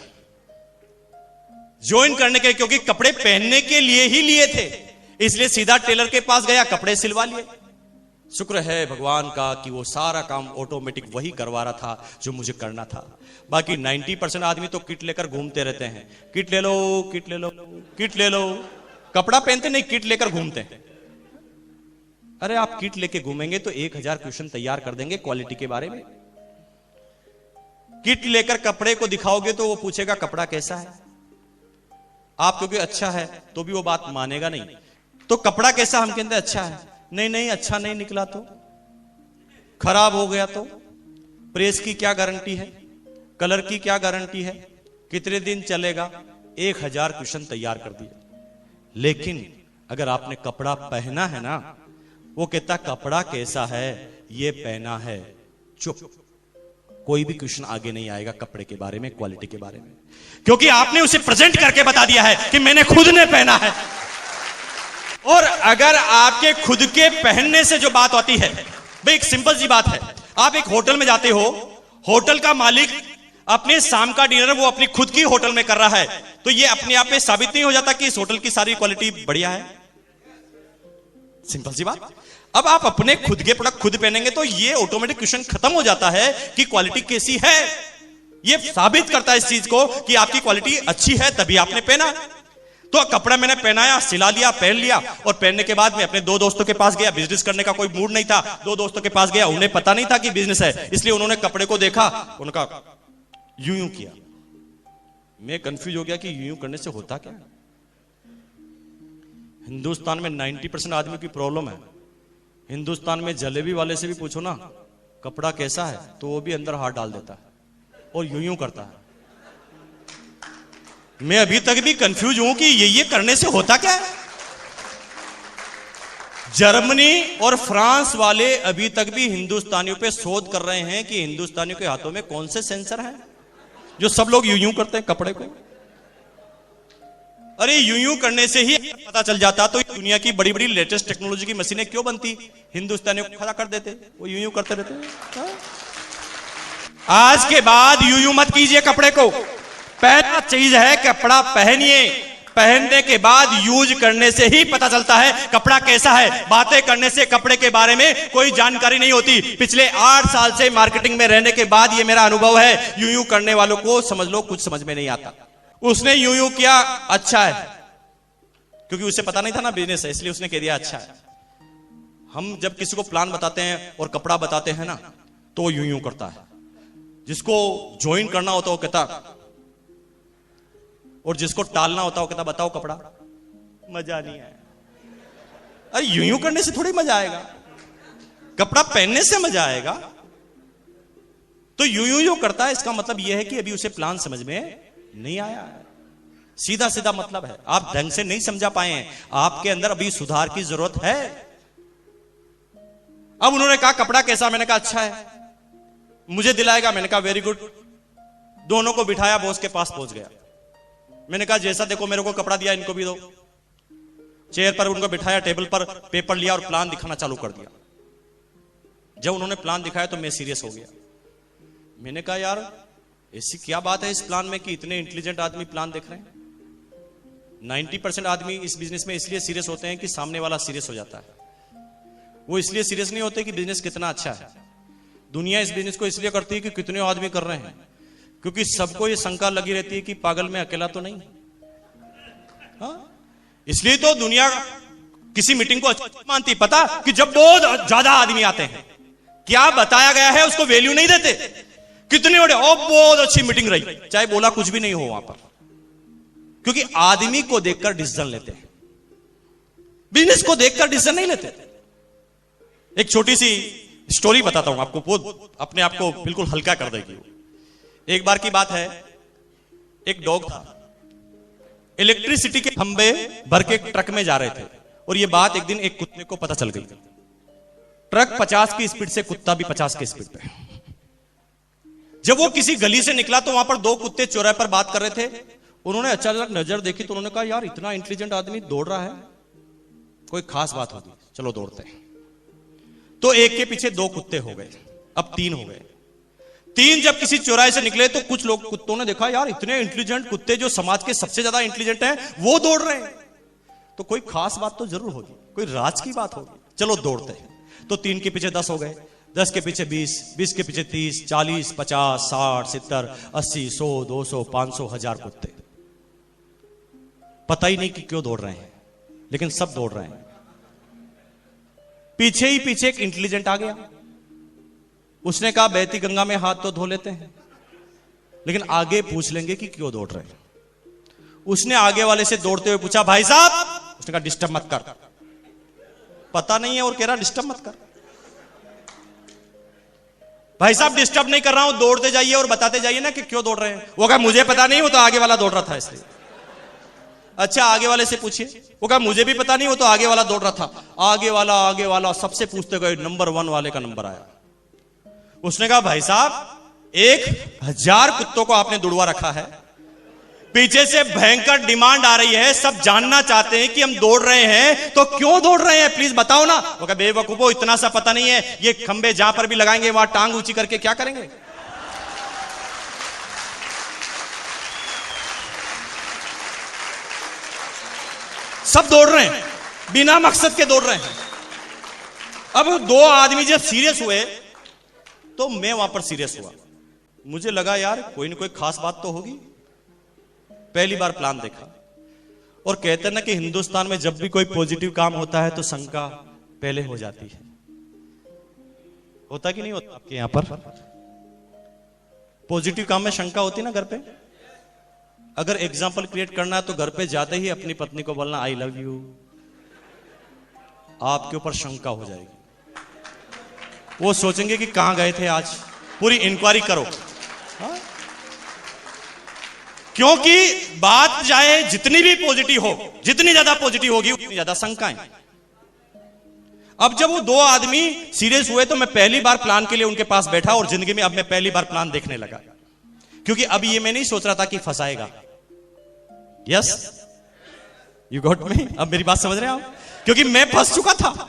ज्वाइन करने के, क्योंकि कपड़े पहनने के लिए ही लिए थे, इसलिए सीधा टेलर के पास गया, कपड़े सिलवा लिए। शुक्र है भगवान का कि वो सारा काम ऑटोमेटिक वही करवा रहा था जो मुझे करना था। बाकी 90% आदमी तो किट लेकर घूमते रहते हैं, किट ले लो, किट ले लो, किट ले लो। कपड़ा पहनते नहीं, किट लेकर घूमते हैं। अरे आप किट लेके घूमेंगे तो 1000 क्वेश्चन तैयार कर देंगे क्वालिटी के बारे में। किट लेकर कपड़े को दिखाओगे तो वो पूछेगा कपड़ा कैसा है। आप क्योंकि अच्छा है तो भी वो बात मानेगा नहीं। तो कपड़ा कैसा, हम कहते अच्छा है, नहीं अच्छा नहीं निकला तो, खराब हो गया तो, प्रेस की क्या गारंटी है, कलर की क्या गारंटी है, कितने दिन चलेगा, 1000 क्वेश्चन तैयार कर दिए। लेकिन अगर आपने कपड़ा पहना है ना, वो कहता कपड़ा कैसा है, ये पहना है, चुप, कोई भी क्वेश्चन आगे नहीं आएगा कपड़े के बारे में, क्वालिटी के बारे में, क्योंकि आपने उसे प्रेजेंट करके बता दिया है कि मैंने खुद ने पहना है। और अगर आपके खुद के पहनने से जो बात आती है, भाई एक सिंपल सी बात है, आप एक होटल में जाते हो, होटल का मालिक अपने शाम का डिनर वो अपनी खुद की होटल में कर रहा है, तो ये अपने आप में साबित नहीं हो जाता कि इस होटल की सारी क्वालिटी बढ़िया है? सिंपल सी बात। अब आप अपने खुद के प्रोडक्ट खुद पहनेंगे तो ये ऑटोमेटिक क्वेश्चन खत्म हो जाता है कि क्वालिटी कैसी है। ये साबित करता है इस चीज को कि आपकी क्वालिटी अच्छी है, तभी आपने पहना। तो कपड़ा मैंने पहनाया, सिला लिया, पहन लिया, और पहनने के बाद मैं अपने दो दोस्तों के पास गया। बिजनेस करने का कोई मूड नहीं था, दो दोस्तों के पास गया, उन्हें पता नहीं था कि बिजनेस है, इसलिए उन्होंने कपड़े को देखा, उनका यूं यूं किया। मैं कंफ्यूज हो गया कि यूं यूं करने से होता क्या। हिंदुस्तान में 90% आदमी की प्रॉब्लम है। हिंदुस्तान में जलेबी वाले से भी पूछो ना कपड़ा कैसा है, तो वो भी अंदर हाथ डाल देता है और यूं यूं करता है। मैं अभी तक भी कंफ्यूज हूं कि ये करने से होता क्या है। जर्मनी और फ्रांस वाले अभी तक भी हिंदुस्तानियों पे शोध कर रहे हैं कि हिंदुस्तानियों के हाथों में कौन से सेंसर हैं जो सब लोग यूं यूं करते हैं कपड़े को। अरे यूं यूं करने से ही पता चल जाता तो दुनिया की बड़ी बड़ी लेटेस्ट टेक्नोलॉजी की मशीनें क्यों बनती, हिंदुस्तानियों को खड़ा कर देते, वो यूं यूं करते रहते। आज के बाद यूं यूं मत कीजिए कपड़े को। पहला चीज है कपड़ा पहनिए, पहनने के बाद यूज करने से ही पता चलता है कपड़ा कैसा है। बातें करने से कपड़े के बारे में कोई जानकारी नहीं होती। पिछले 8 साल से मार्केटिंग में रहने के बाद ये मेरा अनुभव है, यूं यूं करने वालों को समझ लो कुछ समझ में नहीं आता। उसने यूं यूं किया, अच्छा है, क्योंकि उसे पता नहीं था ना बिजनेस है, इसलिए उसने कह दिया अच्छा है। हम जब किसी को प्लान बताते हैं और कपड़ा बताते हैं ना, तो यूं यूं करता है। जिसको ज्वाइन करना होता है वो कहता, और जिसको टालना होता है वो कहता बताओ कपड़ा, मजा नहीं आया। अरे यूं यूं करने से थोड़ी मजा आएगा, कपड़ा पहनने से मजा आएगा। तो यूं यूं जो करता है इसका मतलब यह है कि अभी उसे प्लान समझ में नहीं आया है। सीधा सीधा मतलब है, आप ढंग से नहीं समझा पाए हैं, आपके अंदर अभी सुधार की जरूरत है। अब उन्होंने कहा कपड़ा कैसा, मैंने कहा अच्छा है, मुझे दिलाएगा, मैंने कहा वेरी गुड। दोनों को बिठाया, बॉस के पास पहुंच गया। मैंने कहा जैसा देखो मेरे को कपड़ा दिया, इनको भी दो। चेयर पर उनको बिठाया, टेबल पर पेपर लिया और प्लान दिखाना चालू कर दिया। जब उन्होंने प्लान दिखाया तो मैं सीरियस हो गया। मैंने कहा यार ऐसी क्या बात है इस प्लान में कि इतने इंटेलिजेंट आदमी प्लान देख रहे हैं। 90% आदमी इस बिजनेस में इसलिए सीरियस होते हैं कि सामने वाला सीरियस हो जाता है। वो इसलिए सीरियस नहीं होते कि बिजनेस कितना अच्छा है। दुनिया इस बिजनेस को इसलिए करती है कि कितने आदमी कर रहे हैं, क्योंकि सबको ये शंका लगी रहती है कि पागल में अकेला तो नहीं। हाँ? इसलिए तो दुनिया किसी मीटिंग को अच्छा मानती, पता कि जब बहुत ज्यादा आदमी आते हैं, क्या बताया गया है उसको वैल्यू नहीं देते। कितने बड़े ओ बहुत अच्छी मीटिंग रही, चाहे बोला कुछ भी नहीं हो वहां पर, क्योंकि आदमी को देखकर डिसीजन लेते हैं, बिजनेस को देखकर डिसीजन नहीं लेते। एक छोटी सी स्टोरी बताता हूं आपको, बहुत अपने आप को बिल्कुल हल्का कर देगी। एक बार की बात है, एक डॉग था, इलेक्ट्रिसिटी के खंबे भर के ट्रक में जा रहे थे, और यह बात एक दिन एक कुत्ते को पता चल गई। ट्रक 50 की स्पीड से, कुत्ता भी 50 की स्पीड पे। जब वो किसी गली से निकला तो वहां पर 2 कुत्ते चौराहे पर बात कर रहे थे। उन्होंने अचानक नजर देखी तो उन्होंने कहा यार इतना इंटेलिजेंट आदमी दौड़ रहा है, कोई खास बात होगी, चलो दौड़ते हैं। तो एक के पीछे 2 कुत्ते हो गए, अब 3 हो गए। 3 जब किसी चौराहे से निकले तो कुछ लोग कुत्तों ने देखा यार इतने इंटेलिजेंट कुत्ते जो समाज के सबसे ज्यादा इंटेलिजेंट हैं वो दौड़ रहे हैं, तो कोई खास बात तो जरूर होगी, कोई राज की बात होगी, चलो दौड़ते हैं। तो 3 के पीछे 10 हो गए, 10 के पीछे 20, 20 के पीछे 30, 40, 50, 60, 70, 80, 100, 200, 500, 1000 कुत्ते। पता ही नहीं कि क्यों दौड़ रहे हैं, लेकिन सब दौड़ रहे हैं। पीछे ही पीछे एक इंटेलिजेंट आ गया, उसने कहा बहती गंगा में हाथ तो धो लेते हैं, लेकिन आगे पूछ लेंगे कि क्यों दौड़ रहे हैं। उसने आगे वाले से दौड़ते हुए पूछा भाई साहब, उसने कहा डिस्टर्ब मत कर, पता नहीं है और कह रहा डिस्टर्ब मत कर। भाई साहब डिस्टर्ब नहीं कर रहा हूं, दौड़ते जाइए और बताते जाइए ना कि क्यों दौड़ रहे हैं। वो कहा मुझे पता नहीं, वो तो आगे वाला दौड़ रहा था इसलिए। अच्छा आगे वाले से पूछिए, वो कहा मुझे भी पता नहीं, वो तो आगे वाला दौड़ रहा था। आगे वाला सबसे पूछते गए, नंबर 1 वाले का नंबर आया। उसने कहा भाई साहब 1000 कुत्तों को आपने दुड़वा रखा है, पीछे से भयंकर डिमांड आ रही है, सब जानना चाहते हैं कि हम दौड़ रहे हैं तो क्यों दौड़ रहे हैं, प्लीज बताओ ना। वो कहा बेवकूफो, इतना सा पता नहीं है, ये खंबे जहां पर भी लगाएंगे वहां टांग ऊंची करके क्या करेंगे। सब दौड़ रहे हैं, बिना मकसद के दौड़ रहे हैं। अब दो आदमी जब सीरियस हुए तो मैं वहां पर सीरियस हुआ। मुझे लगा यार कोई ना कोई खास बात तो होगी। पहली बार प्लान देखा, और कहते हैं ना कि हिंदुस्तान में जब भी कोई पॉजिटिव काम होता है तो शंका पहले हो जाती है। होता कि नहीं होता आपके यहां पर? पॉजिटिव काम में शंका होती ना घर पे। अगर एग्जाम्पल क्रिएट करना है तो घर पे जाते ही अपनी पत्नी को बोलना आई लव यू, आपके ऊपर शंका हो जाएगी। वो सोचेंगे कि कहां गए थे आज, पूरी इंक्वायरी करो। हाँ? क्योंकि बात चाहे जितनी भी पॉजिटिव हो, जितनी ज्यादा पॉजिटिव होगी उतनी ज्यादा शंकाएं। अब जब वो दो आदमी सीरियस हुए तो मैं पहली बार प्लान के लिए उनके पास बैठा, और जिंदगी में अब मैं पहली बार प्लान देखने लगा। क्योंकि अब ये मैं नहीं सोच रहा था कि फंसाएगा। Yes, you got me. अब मेरी बात समझ रहे हैं आप? क्योंकि मैं फंस चुका था।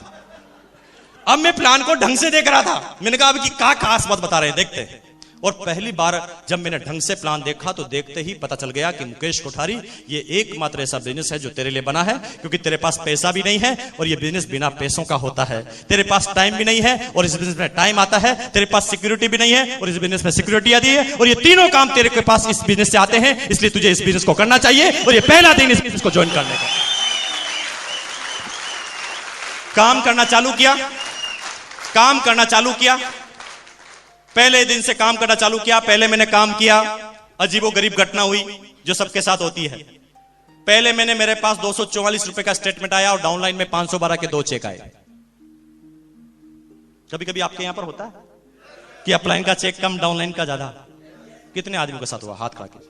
अब मैं प्लान को ढंग से देख रहा था। मैंने कहा अब कि क्या खास बात बता रहे हैं, देखते हैं। और पहली बार जब मैंने ढंग से प्लान देखा तो देखते ही पता चल गया कि मुकेश कोठारी, ये एकमात्र ऐसा बिजनेस है जो तेरे लिए बना है। क्योंकि तेरे पास पैसा भी नहीं है और ये बिजनेस बिना पैसों का होता है। तेरे पास टाइम भी नहीं है और इस बिजनेस में टाइम आता है। तेरे पास सिक्योरिटी भी नहीं है और इस बिजनेस में सिक्योरिटी आती है। और ये तीनों काम तेरे के पास इस बिजनेस से आते हैं, इसलिए तुझे इस बिजनेस को करना चाहिए। और ये पहला दिन इस बिजनेस को ज्वाइन करने का। काम करना चालू किया। पहले दिन से काम करना चालू किया। पहले मैंने काम किया, अजीबोगरीब घटना हुई जो सबके साथ होती है। पहले मेरे पास 244 रुपए का स्टेटमेंट आया और डाउनलाइन में 512 के 2 चेक आए। कभी कभी आपके यहां पर होता है कि अपलाइन का चेक कम, डाउनलाइन का ज्यादा। कितने आदमियों के साथ हुआ? हाथ खड़ा कीजिए।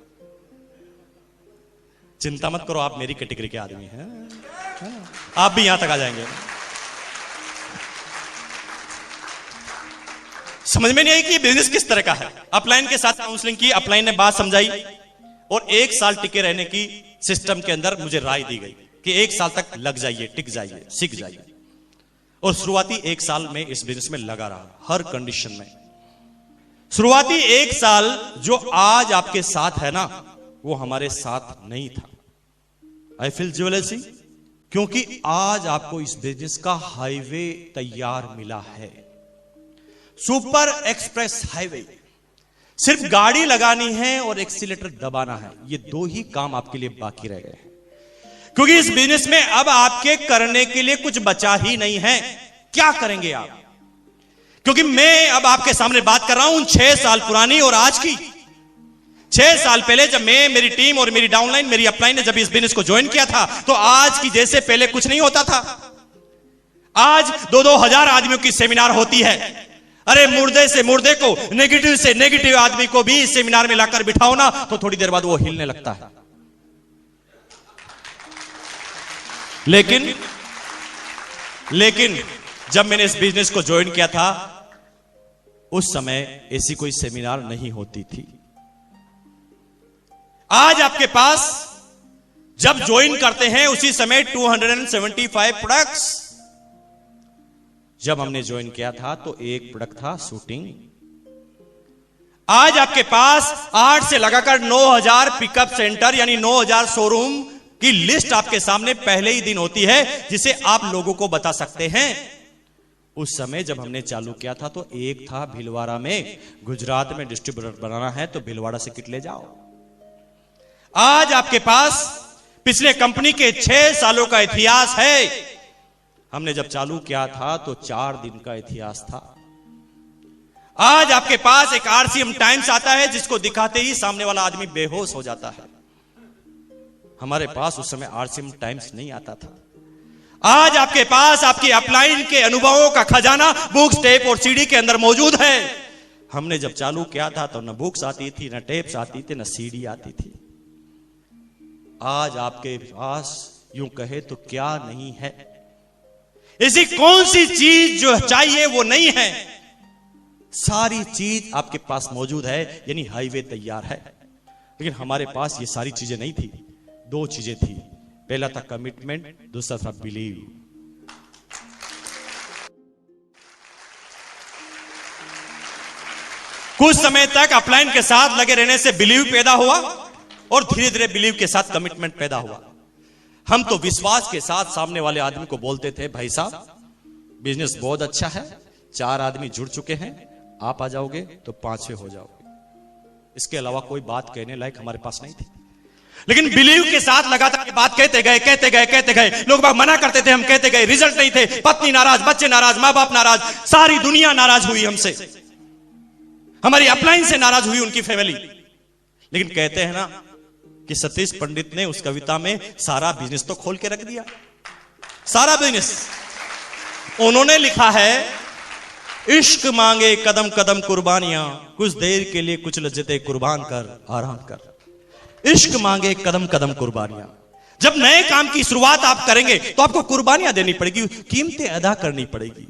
चिंता मत करो, आप मेरी कैटेगरी के आदमी हैं, आप भी यहां तक आ जाएंगे। समझ में नहीं आई कि बिजनेस किस तरह का है। अपलाइन के साथ काउंसलिंग की, अपलाइन ने बात समझाई और 1 साल टिके रहने की सिस्टम के अंदर मुझे राय दी गई कि 1 साल तक लग जाइए, टिक जाइए, सीख जाइए। और शुरुआती 1 साल में इस बिजनेस में लगा रहा, हर कंडीशन में। शुरुआती 1 साल जो आज आपके साथ है ना, वो हमारे साथ नहीं था। आई फील ज्वेलसी, क्योंकि आज आपको इस बिजनेस का हाईवे तैयार मिला है। Super express highway. सिर्फ गाड़ी लगानी है और एक्सीलेटर दबाना है, ये 2 ही काम आपके लिए बाकी रह गए हैं। क्योंकि इस बिजनेस में अब आपके करने के लिए कुछ बचा ही नहीं है। क्या करेंगे आप? क्योंकि मैं अब आपके सामने बात कर रहा हूं 6 साल पुरानी और आज की। 6 साल पहले जब मैं, मेरी टीम और मेरी डाउनलाइन, मेरी अपलाइन ने जब इस बिजनेस को ज्वाइन किया था तो आज की जैसे पहले कुछ नहीं होता था। आज 2-2 हजार आदमियों की सेमिनार होती है। अरे मुर्दे से मुर्दे को, नेगेटिव से नेगेटिव आदमी को भी इस सेमिनार में लाकर बिठाओ ना तो थोड़ी देर बाद वो हिलने लगता है। लेकिन जब मैंने इस बिजनेस को ज्वाइन किया था उस समय ऐसी कोई सेमिनार नहीं होती थी। आज आपके पास जब ज्वाइन करते हैं उसी समय 275 प्रोडक्ट्स। जब हमने ज्वाइन किया था तो 1 प्रोडक्ट था शूटिंग। आज आपके पास 8 से लगाकर 9000 पिकअप सेंटर यानी 9000 शोरूम की लिस्ट आपके सामने पहले ही दिन होती है, जिसे आप लोगों को बता सकते हैं। उस समय जब हमने चालू किया था तो 1 था भीलवाड़ा में। गुजरात में डिस्ट्रीब्यूटर बनाना है तो भीलवाड़ा से किट ले जाओ। आज आपके पास पिछले कंपनी के 6 सालों का इतिहास है। हमने जब चालू किया था तो 4 दिन का इतिहास था। आज आपके पास एक आरसीएम टाइम्स आता है जिसको दिखाते ही सामने वाला आदमी बेहोश हो जाता है। हमारे पास उस समय आरसीएम टाइम्स नहीं आता था। आज आपके पास आपकी अपलाइन के अनुभवों का खजाना बुक्स, टेप और सीडी के अंदर मौजूद है। हमने जब चालू किया था तो न बुक्स आती थी, न टेप्स आती थी, न सीडी आती थी। आज आपके पास यूं कहे तो क्या नहीं है? ऐसी कौन सी चीज जो चाहिए वो नहीं है? सारी चीज आपके पास मौजूद है, यानी हाईवे तैयार है। लेकिन हमारे पास ये सारी चीजें नहीं थी। दो चीजें थी, पहला था कमिटमेंट, दूसरा था बिलीव। कुछ समय तक अपलाइन के साथ लगे रहने से बिलीव पैदा हुआ और धीरे धीरे बिलीव के साथ कमिटमेंट पैदा हुआ। हम तो विश्वास के साथ सामने वाले आदमी को बोलते थे, भाई साहब बिजनेस बहुत अच्छा है, 4 आदमी जुड़ चुके हैं, आप आ जाओगे तो 5वें हो जाओगे। इसके अलावा कोई बात कहने लायक हमारे पास नहीं थी। लेकिन बिलीव के साथ लगातार बात कहते गए। लोग बाग मना करते थे, हम कहते गए, रिजल्ट नहीं थे। पत्नी नाराज, बच्चे नाराज, मां बाप नाराज, सारी दुनिया नाराज हुई हमसे, हमारी अपलाइन से नाराज हुई उनकी फैमिली। लेकिन कहते हैं ना कि सतीश पंडित ने उस कविता में सारा बिजनेस तो खोल के रख दिया। सारा बिजनेस उन्होंने लिखा है, इश्क मांगे कदम कदम कुर्बानियां, कुछ देर के लिए कुछ लज्जतें कुर्बान कर आराम कर। इश्क मांगे कदम कदम कुर्बानियां। जब नए काम की शुरुआत आप करेंगे तो आपको कुर्बानियां देनी पड़ेगी, कीमतें अदा करनी पड़ेगी।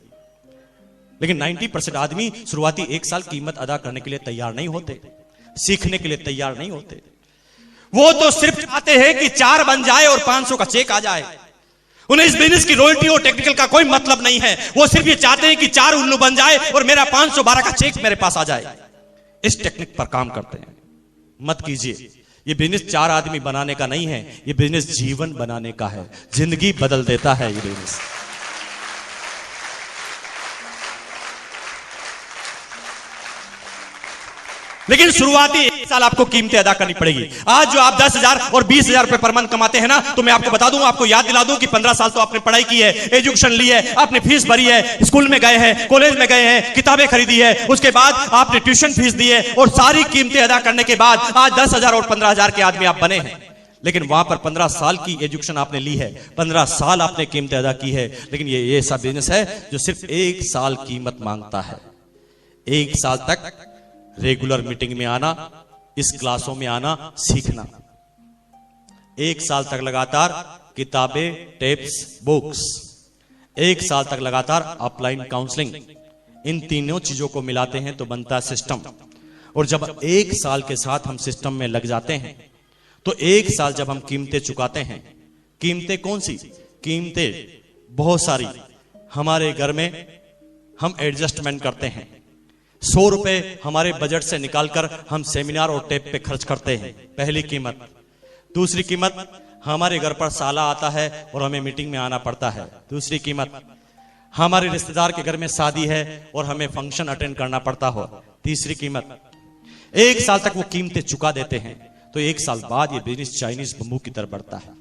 लेकिन 90% आदमी शुरुआती 1 साल कीमत अदा करने के लिए तैयार नहीं होते, सीखने के लिए तैयार नहीं होते। वो तो सिर्फ चाहते हैं कि 4 बन जाए और 500 का चेक आ जाए। उन्हें इस बिजनेस की रॉयल्टी और टेक्निकल का कोई मतलब नहीं है। वो सिर्फ ये चाहते हैं कि 4 उल्लू बन जाए और मेरा 512 का चेक मेरे पास आ जाए। इस टेक्निक पर काम करते हैं। मत कीजिए। ये बिजनेस 4 आदमी बनाने का नहीं है, ये बिजनेस जीवन बनाने का है। जिंदगी बदल देता है ये बिजनेस। लेकिन शुरुआती 1 साल आपको कीमतें अदा करनी पड़ेगी। आज जो आप 10,000 और 20,000 रुपए पर मंथ कमाते हैं ना, तो मैं आपको बता दूं, आपको याद दिला दूं कि 15 साल तो आपने पढ़ाई की है, एजुकेशन ली है, आपने फीस भरी है, स्कूल में गए हैं, कॉलेज में गए हैं, किताबें खरीदी है, उसके बाद आपने ट्यूशन फीस दी है और सारी कीमतें अदा करने के बाद आज 10,000 और 15,000 के आदमी आप बने हैं। लेकिन वहां पर 15 साल की एजुकेशन आपने ली है, 15 साल आपने कीमतें अदा की है। लेकिन ये ऐसा बिजनेस है जो सिर्फ 1 साल कीमत मांगता है। 1 साल तक रेगुलर मीटिंग में आना, इस क्लासों में आना, सीखना। 1 साल तक लगातार किताबें, टेप्स, बुक्स। 1 साल तक लगातार अपलाइन काउंसलिंग। इन तीनों चीजों को मिलाते हैं तो बनता है सिस्टम। और जब 1 साल के साथ हम सिस्टम में लग जाते हैं तो 1 साल जब हम कीमतें चुकाते हैं, कीमतें कौन सी? कीमतें बहुत सारी। हमारे घर में हम एडजस्टमेंट करते हैं। 100 रुपए हमारे बजट से निकालकर हम सेमिनार और टेप पे खर्च करते हैं, पहली कीमत। दूसरी कीमत, हमारे घर पर साला आता है और हमें मीटिंग में आना पड़ता है, दूसरी कीमत। हमारे रिश्तेदार के घर में शादी है और हमें फंक्शन अटेंड करना पड़ता हो, तीसरी कीमत। 1 साल तक वो कीमतें चुका देते हैं तो 1 साल बाद ये बिजनेस चाइनीज बम्बू की तरफ बढ़ता है।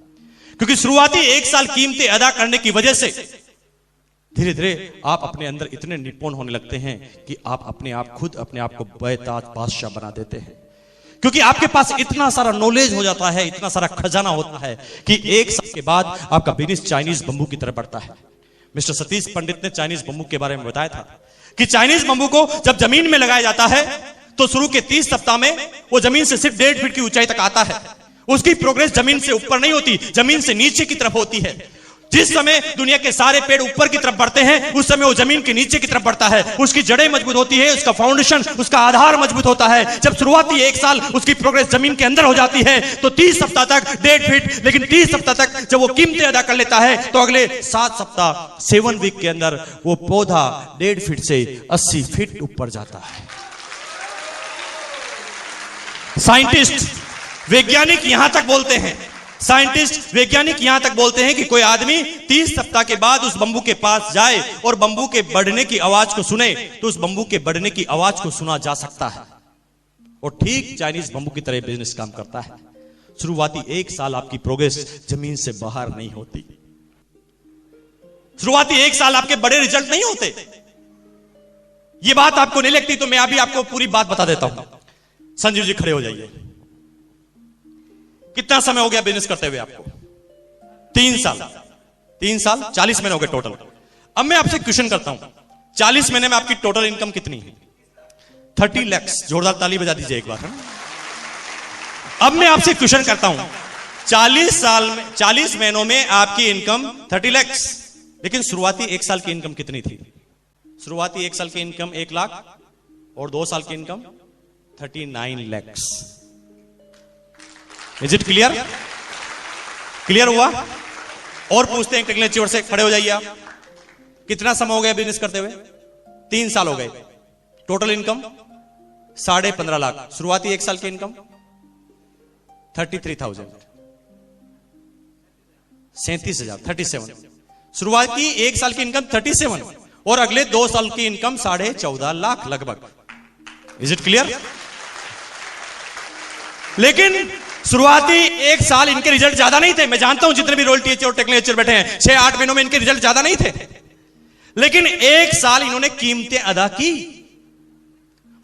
क्योंकि शुरुआती 1 साल कीमतें अदा करने की वजह से धीरे धीरे आप अपने अंदर इतने निपुण होने लगते हैं कि आप खुद अपने आप को बेताज बादशाह बना देते हैं। क्योंकि आपके पास इतना सारा नॉलेज हो जाता है, इतना सारा खजाना होता है कि 1 साल के बाद आपका बिजनेस चाइनीज बम्बू की तरफ बढ़ता है। मिस्टर सतीश पंडित ने चाइनीज बम्बू के बारे में बताया था कि चाइनीज बम्बू को जब जमीन में लगाया जाता है तो शुरू के 30 सप्ताह में वो जमीन से सिर्फ 1.5 फीट की ऊंचाई तक आता है। उसकी प्रोग्रेस जमीन से ऊपर नहीं होती, जमीन से नीचे की तरफ होती है। जिस समय दुनिया के सारे पेड़ ऊपर की तरफ बढ़ते हैं, उस समय वो जमीन के नीचे की तरफ बढ़ता है। उसकी जड़ें मजबूत होती है, उसका फाउंडेशन, उसका आधार मजबूत होता है। जब शुरुआती 1 साल उसकी प्रोग्रेस जमीन के अंदर हो जाती है तो 30 सप्ताह तक 1.5 फीट, लेकिन 30 सप्ताह तक जब वो कीमतें अदा कर लेता है तो अगले 7 सप्ताह 7 वीक के अंदर वो पौधा 1.5 फीट से 80 फीट ऊपर जाता है। साइंटिस्ट, वैज्ञानिक यहां तक बोलते हैं, वैज्ञानिक यहां तक बोलते हैं कि कोई आदमी 30 सप्ताह के बाद उस बंबू के पास जाए और बंबू के बढ़ने की आवाज को सुने तो उस बंबू के बढ़ने की आवाज को सुना जा सकता है। और ठीक चाइनीज बंबू की तरह बिजनेस काम करता है। शुरुआती 1 साल आपकी प्रोग्रेस जमीन से बाहर नहीं होती। शुरुआती 1 साल आपके बड़े रिजल्ट नहीं होते। ये बात आपको नहीं लगती तो मैं अभी आपको पूरी बात बता देता हूं। संजीव जी खड़े हो जाइए। कितना समय हो गया बिजनेस करते हुए आपको? 3 साल। 3 साल 40 महीने हो गए टोटल। अब मैं आपसे क्वेश्चन करता हूं, 40 महीने में आपकी टोटल इनकम कितनी है? 30 लाख। जोरदार ताली बजा दीजिए एक बार। अब मैं आपसे क्वेश्चन करता हूं, 40 महीनों में आपकी इनकम 30 लाख, लेकिन शुरुआती 1 साल की इनकम कितनी थी? शुरुआती 1 साल की इनकम 1 लाख और 2 साल की income 39 lakh. Is it clear? Clear हुआ? और पूछते हैं टेक्निकल चोर से, खड़े हो जाइए आप। कितना समय हो गया बिजनेस करते हुए? 3 साल हो गए। Total income 15.5 lakh. शुरुआती 1 साल की इनकम 33,000, 37,000, 37। शुरुआती 1 साल की इनकम 37 और अगले 2 साल की इनकम 14.5 लाख लगभग। Is it clear? लेकिन शुरुआती 1 साल इनके रिजल्ट ज्यादा नहीं थे। मैं जानता हूं जितने भी रोल टीचर और टेक्निकल टीचर बैठे हैं, 6-8 महीनों में इनके रिजल्ट ज्यादा नहीं थे। लेकिन 1 साल इन्होंने कीमतें अदा की।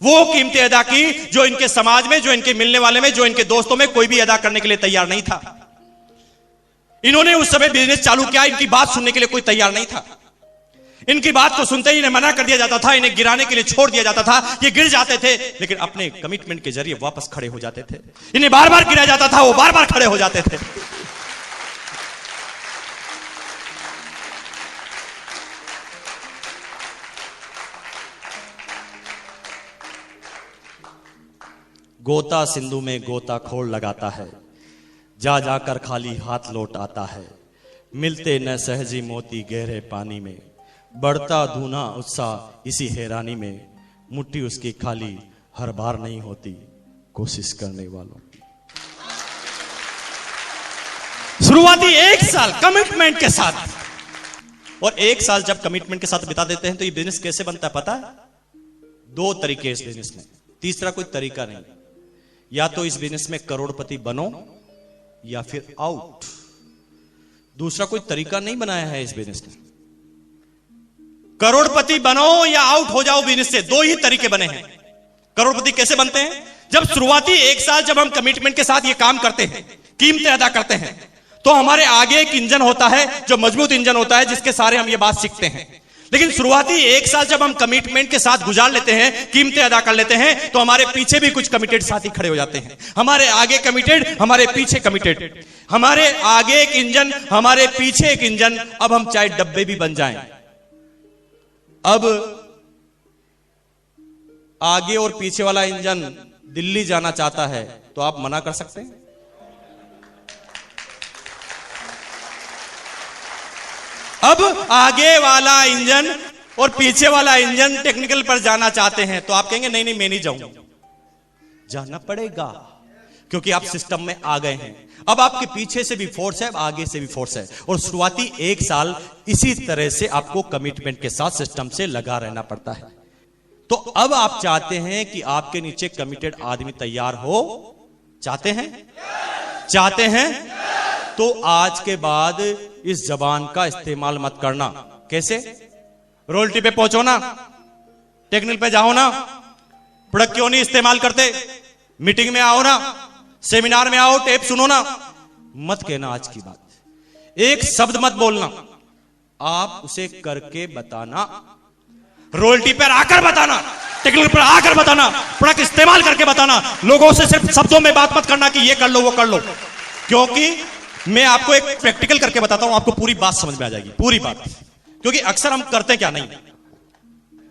वो कीमतें अदा की जो इनके समाज में, जो इनके मिलने वाले में, जो इनके दोस्तों में कोई भी अदा करने के लिए तैयार नहीं था। इन्होंने उस समय बिजनेस चालू किया, इनकी बात सुनने के लिए कोई तैयार नहीं था। इनकी बात को सुनते ही इन्हें मना कर दिया जाता था, इन्हें गिराने के लिए छोड़ दिया जाता था। ये गिर जाते थे लेकिन अपने कमिटमेंट के जरिए वापस खड़े हो जाते थे। इन्हें बार बार गिराया जाता था, वो बार बार खड़े हो जाते थे। गोता सिंधु में गोताखोर लगाता है, जा जाकर खाली हाथ लौट आता है। मिलते न सहजी मोती गहरे पानी में, बढ़ता धूना उत्साह इसी हैरानी में। मुट्ठी उसकी खाली हर बार नहीं होती, कोशिश करने वालों की। शुरुआती 1 साल कमिटमेंट के साथ, और 1 साल जब कमिटमेंट के साथ बिता देते हैं तो ये बिजनेस कैसे बनता है पता है? 2 तरीके इस बिजनेस में, तीसरा कोई तरीका नहीं। या तो इस बिजनेस में करोड़पति बनो या फिर आउट। दूसरा कोई तरीका नहीं बनाया है इस बिजनेस में। करोड़पति बनो या आउट हो जाओ बिजनेस से, 2 ही तरीके बने हैं। करोड़पति कैसे बनते हैं? जब शुरुआती 1 साल जब हम कमिटमेंट के साथ ये काम करते हैं, कीमतें अदा करते हैं, तो हमारे आगे एक इंजन होता है जो मजबूत इंजन होता है, जिसके सारे हम ये बात सीखते हैं। लेकिन शुरुआती 1 साल जब हम कमिटमेंट के साथ गुजार लेते हैं, कीमतें अदा कर लेते हैं, तो हमारे पीछे भी कुछ कमिटेड साथी खड़े हो जाते हैं। हमारे आगे कमिटेड, हमारे पीछे कमिटेड, हमारे आगे एक इंजन, हमारे पीछे एक इंजन। अब हम चाहे डब्बे भी बन जाएं, अब आगे और पीछे वाला इंजन दिल्ली जाना चाहता है तो आप मना कर सकते हैं? अब आगे वाला इंजन और पीछे वाला इंजन टेक्निकल पर जाना चाहते हैं तो आप कहेंगे नहीं नहीं मैं नहीं जाऊंगा। जाना पड़ेगा क्योंकि आप सिस्टम में आ गए हैं। अब आपके पीछे से भी फोर्स है, आगे से भी फोर्स है, और शुरुआती 1 साल इसी तरह से आपको कमिटमेंट के साथ सिस्टम से लगा रहना पड़ता है। तो अब आप चाहते हैं कि आपके नीचे कमिटेड आदमी तैयार हो? चाहते हैं? चाहते हैं? तो आज के बाद इस जबान का इस्तेमाल मत करना। कैसे? रोयल्टी पे पहुंचो ना, टेक्निकल पे जाओ ना, प्रोडक्ट क्यों नहीं इस्तेमाल करते? मीटिंग में आओ ना, सेमिनार में आओ, टेप सुनो ना। मत कहना आज की बात, एक शब्द मत बोलना, आप उसे करके बताना। रोयल्टी पर आकर बताना, टेक्निकल पर आकर बताना, प्रोडक्ट इस्तेमाल करके बताना। लोगों से सिर्फ शब्दों में बात मत करना कि ये कर लो वो कर लो, क्योंकि मैं आपको एक प्रैक्टिकल करके बताता हूं, आपको पूरी बात समझ में आ जाएगी, पूरी बात। क्योंकि अक्सर हम करते क्या नहीं।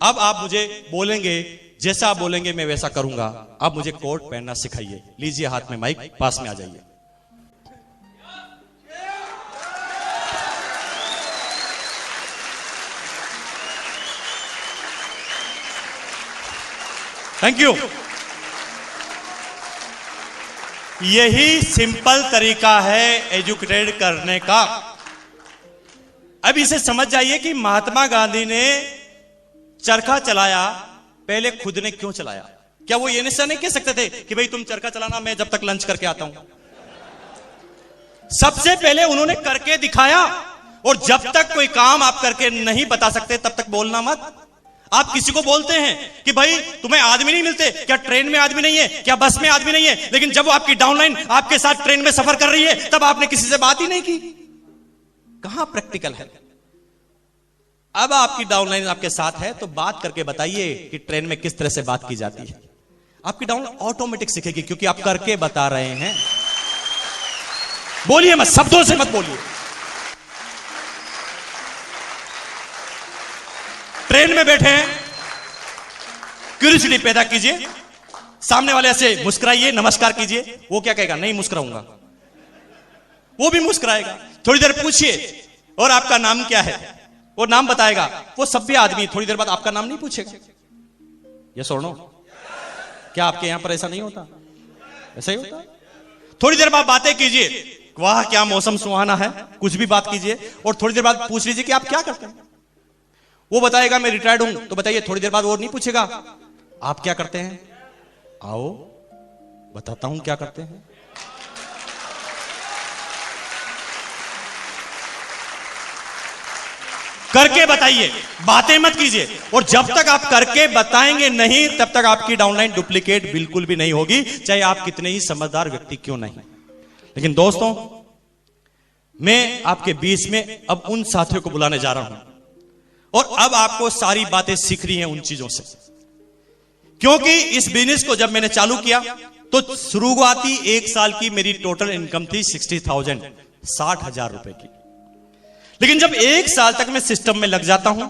अब आप मुझे बोलेंगे, जैसा आप बोलेंगे मैं वैसा करूंगा। अब मुझे कोट पहनना सिखाइए। लीजिए हाथ में माइक, पास में आ जाइए। Thank you. यही सिंपल तरीका है एजुकेटेड करने का। अब इसे समझ जाइए कि महात्मा गांधी ने चरखा चलाया, पहले खुद ने क्यों चलाया? क्या वो ये निश्चय नहीं कह सकते थे कि भाई तुम चरखा चलाना, मैं जब तक लंच करके आता हूं? सबसे पहले उन्होंने करके दिखाया। और जब तक कोई काम आप करके नहीं बता सकते तब तक बोलना मत। आप किसी को बोलते हैं कि भाई तुम्हें आदमी नहीं मिलते क्या? ट्रेन में आदमी नहीं है क्या? बस में आदमी नहीं है? लेकिन जब वो आपकी डाउनलाइन आपके साथ ट्रेन में सफर कर रही है तब आपने किसी से बात ही नहीं की। कहां प्रैक्टिकल है? अब आपकी डाउनलाइन आपके साथ है तो बात करके बताइए कि ट्रेन में किस तरह से बात की जाती है। आपकी डाउनलाइन ऑटोमेटिक सीखेगी क्योंकि आप करके बता रहे हैं। बोलिए मत, शब्दों से मत बोलिए। ट्रेन में बैठे हैं, क्यूरियोसिटी पैदा कीजिए, सामने वाले से मुस्कुराइए, नमस्कार कीजिए। वो क्या कहेगा? नहीं मुस्कुराऊंगा। वो भी मुस्कुराएगा। थोड़ी देर पूछिए और आपका नाम क्या है, वो नाम बताएगा। वो सभ्य आदमी थोड़ी देर बाद आपका नाम नहीं पूछेगा। ये सुनो, क्या आपके यहां पर ऐसा नहीं होता? ऐसा ही होता। थोड़ी देर बाद बातें कीजिए, वाह क्या मौसम सुहाना है, कुछ भी बात कीजिए, और थोड़ी देर बाद पूछ लीजिए कि आप क्या करते हैं। वो बताएगा मैं रिटायर्ड हूं, तो बताइए। थोड़ी देर बाद वो नहीं पूछेगा आप क्या करते हैं, आओ बताता हूं क्या करते हैं। करके बताइए, बातें मत कीजिए। और जब तक आप करके बताएंगे नहीं, तब तक आपकी डाउनलाइन डुप्लीकेट बिल्कुल भी नहीं होगी, चाहे आप कितने ही समझदार व्यक्ति क्यों नहीं। लेकिन दोस्तों, मैं आपके बीच में अब उन साथियों को बुलाने जा रहा हूं, और अब आपको सारी बातें सीखनी है उन चीजों से। क्योंकि इस बिजनेस को जब मैंने चालू किया तो शुरुआती एक साल की मेरी टोटल इनकम थी 60,000, 60,000 रुपए की। लेकिन जब एक साल तक मैं सिस्टम में लग जाता हूं,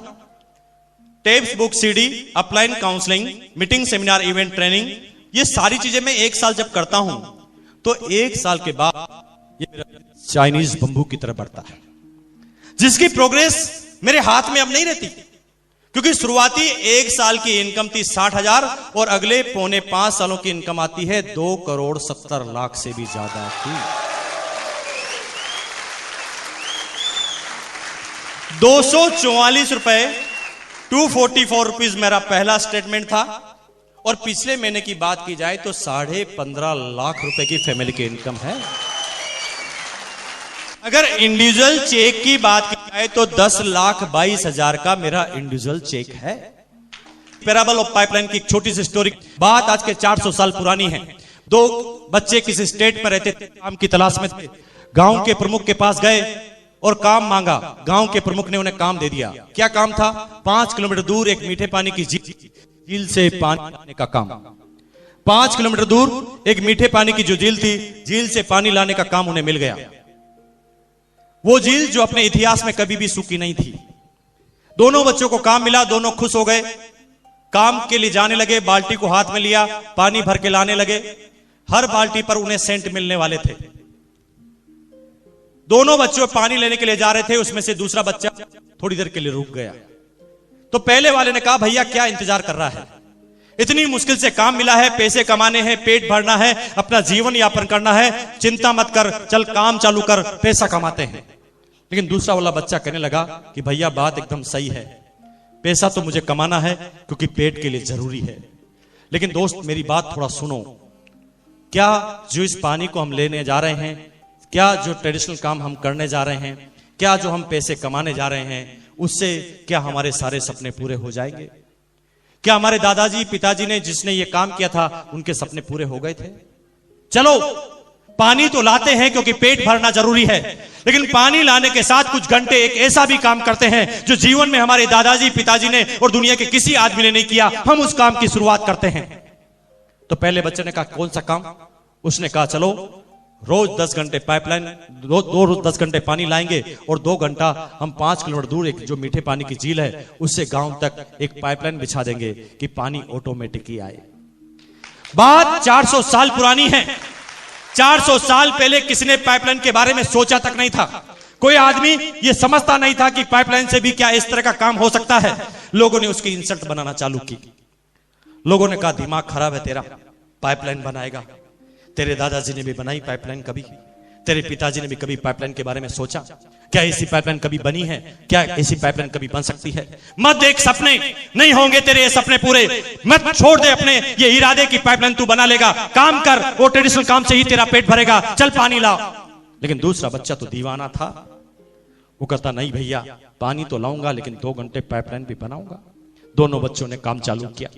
tapes, book, CD, upline counselling, meeting, seminar, event, training, ये सारी चीजें मैं एक साल जब करता हूं, तो एक साल के बाद ये मेरा चाइनीज बंबू की तरह बढ़ता है, जिसकी प्रोग्रेस मेरे हाथ में अब नहीं रहती। क्योंकि शुरुआती एक साल की इनकम थी 60,000 और अगले पौने 5 सालों की इनकम आती है 2,70,00,000 से भी ज्यादा की। 244 रुपए, 244 रुपीज मेरा पहला स्टेटमेंट था। और पिछले महीने की बात की जाए तो 15.5 लाख रुपए की फैमिली की इनकम है। अगर इंडिविजुअल चेक की बात की जाए तो 10,22,000 का मेरा इंडिविजुअल चेक है। पैराबल ऑफ पाइपलाइन की एक छोटी सी स्टोरी, बात आज के 400 साल पुरानी है। 2 बच्चे किसी स्टेट में रहते थे, काम की तलाश में थे। गांव के प्रमुख के पास गए और काम मांगा। गांव के प्रमुख ने उन्हें काम दे दिया। क्या काम था? 5 किलोमीटर दूर एक मीठे पानी की झील से पानी लाने का काम। 5 किलोमीटर दूर एक मीठे पानी की जो झील थी, झील से पानी लाने का काम उन्हें मिल गया। वो झील जो अपने इतिहास में कभी भी सूखी नहीं थी। दोनों बच्चों को काम मिला, दोनों खुश हो गए। काम के लिए जाने लगे, बाल्टी को हाथ में लिया, पानी भर के लाने लगे। हर बाल्टी पर उन्हें सेंट मिलने वाले थे। दोनों बच्चों पानी लेने के लिए जा रहे थे, उसमें से दूसरा बच्चा थोड़ी देर के लिए रुक गया। तो पहले वाले ने कहा, भैया क्या इंतजार कर रहा है, इतनी मुश्किल से काम मिला है, पैसे कमाने हैं, पेट भरना है, अपना जीवन यापन करना है, चिंता मत कर, चल काम चालू कर, पैसा कमाते हैं। लेकिन दूसरा वाला बच्चा कहने लगा कि भैया बात एकदम सही है, पैसा तो मुझे कमाना है क्योंकि पेट के लिए जरूरी है। लेकिन दोस्त मेरी बात थोड़ा सुनो, क्या जो इस पानी को हम लेने जा रहे हैं, क्या जो ट्रेडिशनल काम हम करने जा रहे हैं, क्या जो हम पैसे कमाने जा रहे हैं, उससे क्या हमारे सारे सपने पूरे हो जाएंगे? क्या हमारे दादाजी पिताजी ने जिसने ये काम किया था उनके सपने पूरे हो गए थे? चलो पानी तो लाते हैं क्योंकि पेट भरना जरूरी है, लेकिन पानी लाने के साथ कुछ घंटे एक ऐसा भी काम करते हैं जो जीवन में हमारे दादाजी पिताजी ने और दुनिया के किसी आदमी ने नहीं किया, हम उस काम की शुरुआत करते हैं। तो पहले बच्चे ने कहा कौन सा काम? उसने कहा चलो रोज 10 घंटे पाइपलाइन, रोज 10 घंटे पानी लाएंगे और 2 घंटा हम 5 किलोमीटर दूर एक जो मीठे पानी की झील है उससे गांव तक एक पाइपलाइन बिछा देंगे कि पानी ऑटोमेटिक ही आए। बात 400 साल पुरानी है। 400 साल पहले किसी ने पाइपलाइन के बारे में सोचा तक नहीं था। कोई आदमी ये समझता नहीं था कि पाइपलाइन से भी क्या इस तरह का काम हो सकता है। लोगों ने उसकी इंसल्ट बनाना चालू की। लोगों ने कहा दिमाग खराब है तेरा, पाइपलाइन बनाएगा? तेरे दादाजी ने भी बनाई पाइपलाइन कभी? तेरे पिताजी ने भी कभी पाइपलाइन के बारे में सोचा? क्या ऐसी पाइपलाइन कभी बनी है? क्या ऐसी पाइपलाइन कभी बन सकती है? मत देख सपने, नहीं होंगे तेरे ये सपने पूरे। मत छोड़ दे अपने ये इरादे की पाइपलाइन तू बना लेगा। काम कर, वो ट्रेडिशनल काम से ही तेरा पेट भरेगा, चल पानी ला। लेकिन दूसरा बच्चा तो दीवाना था, वो कहता नहीं भैया पानी तो लाऊंगा लेकिन 2 घंटे पाइपलाइन भी बनाऊंगा। दोनों बच्चों ने काम चालू किया।